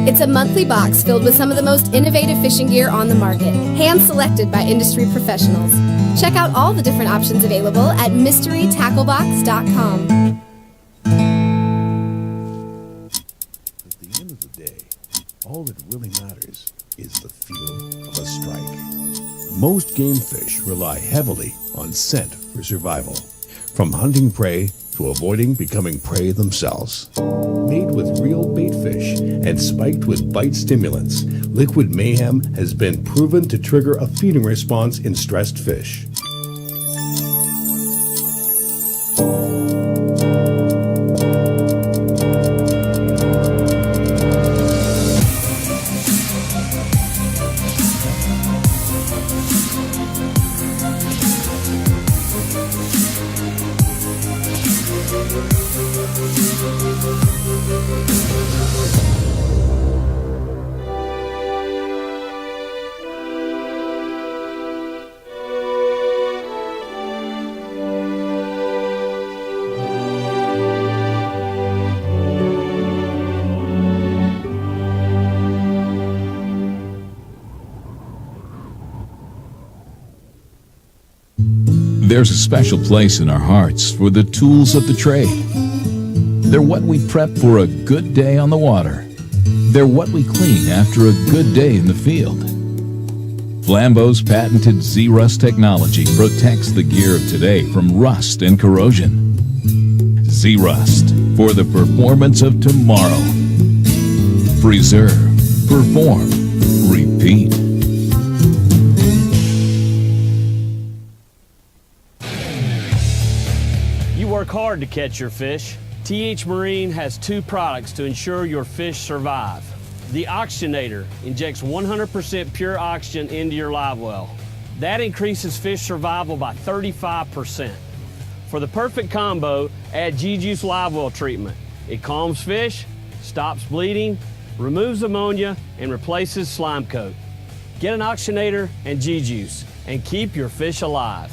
It's a monthly box filled with some of the most innovative fishing gear on the market, hand-selected by industry professionals. Check out all the different options available at mysterytacklebox.com. At the end of the day, all that really matters is the feel of a strike. Most game fish rely heavily on scent for survival, from hunting prey to avoiding becoming prey themselves. Made with real bait fish and spiked with bite stimulants, Liquid Mayhem has been proven to trigger a feeding response in stressed fish. There's a special place in our hearts for the tools of the trade. They're what we prep for a good day on the water. They're what we clean after a good day in the field. Flambeau's patented Z-Rust technology protects the gear of today from rust and corrosion. Z-Rust for the performance of tomorrow. Preserve, perform, repeat. Work hard to catch your fish. TH Marine has two products to ensure your fish survive. The Oxygenator injects 100% pure oxygen into your live well. That increases fish survival by 35%. For the perfect combo, add G-Juice live well treatment. It calms fish, stops bleeding, removes ammonia, and replaces slime coat. Get an Oxygenator and G-Juice and keep your fish alive.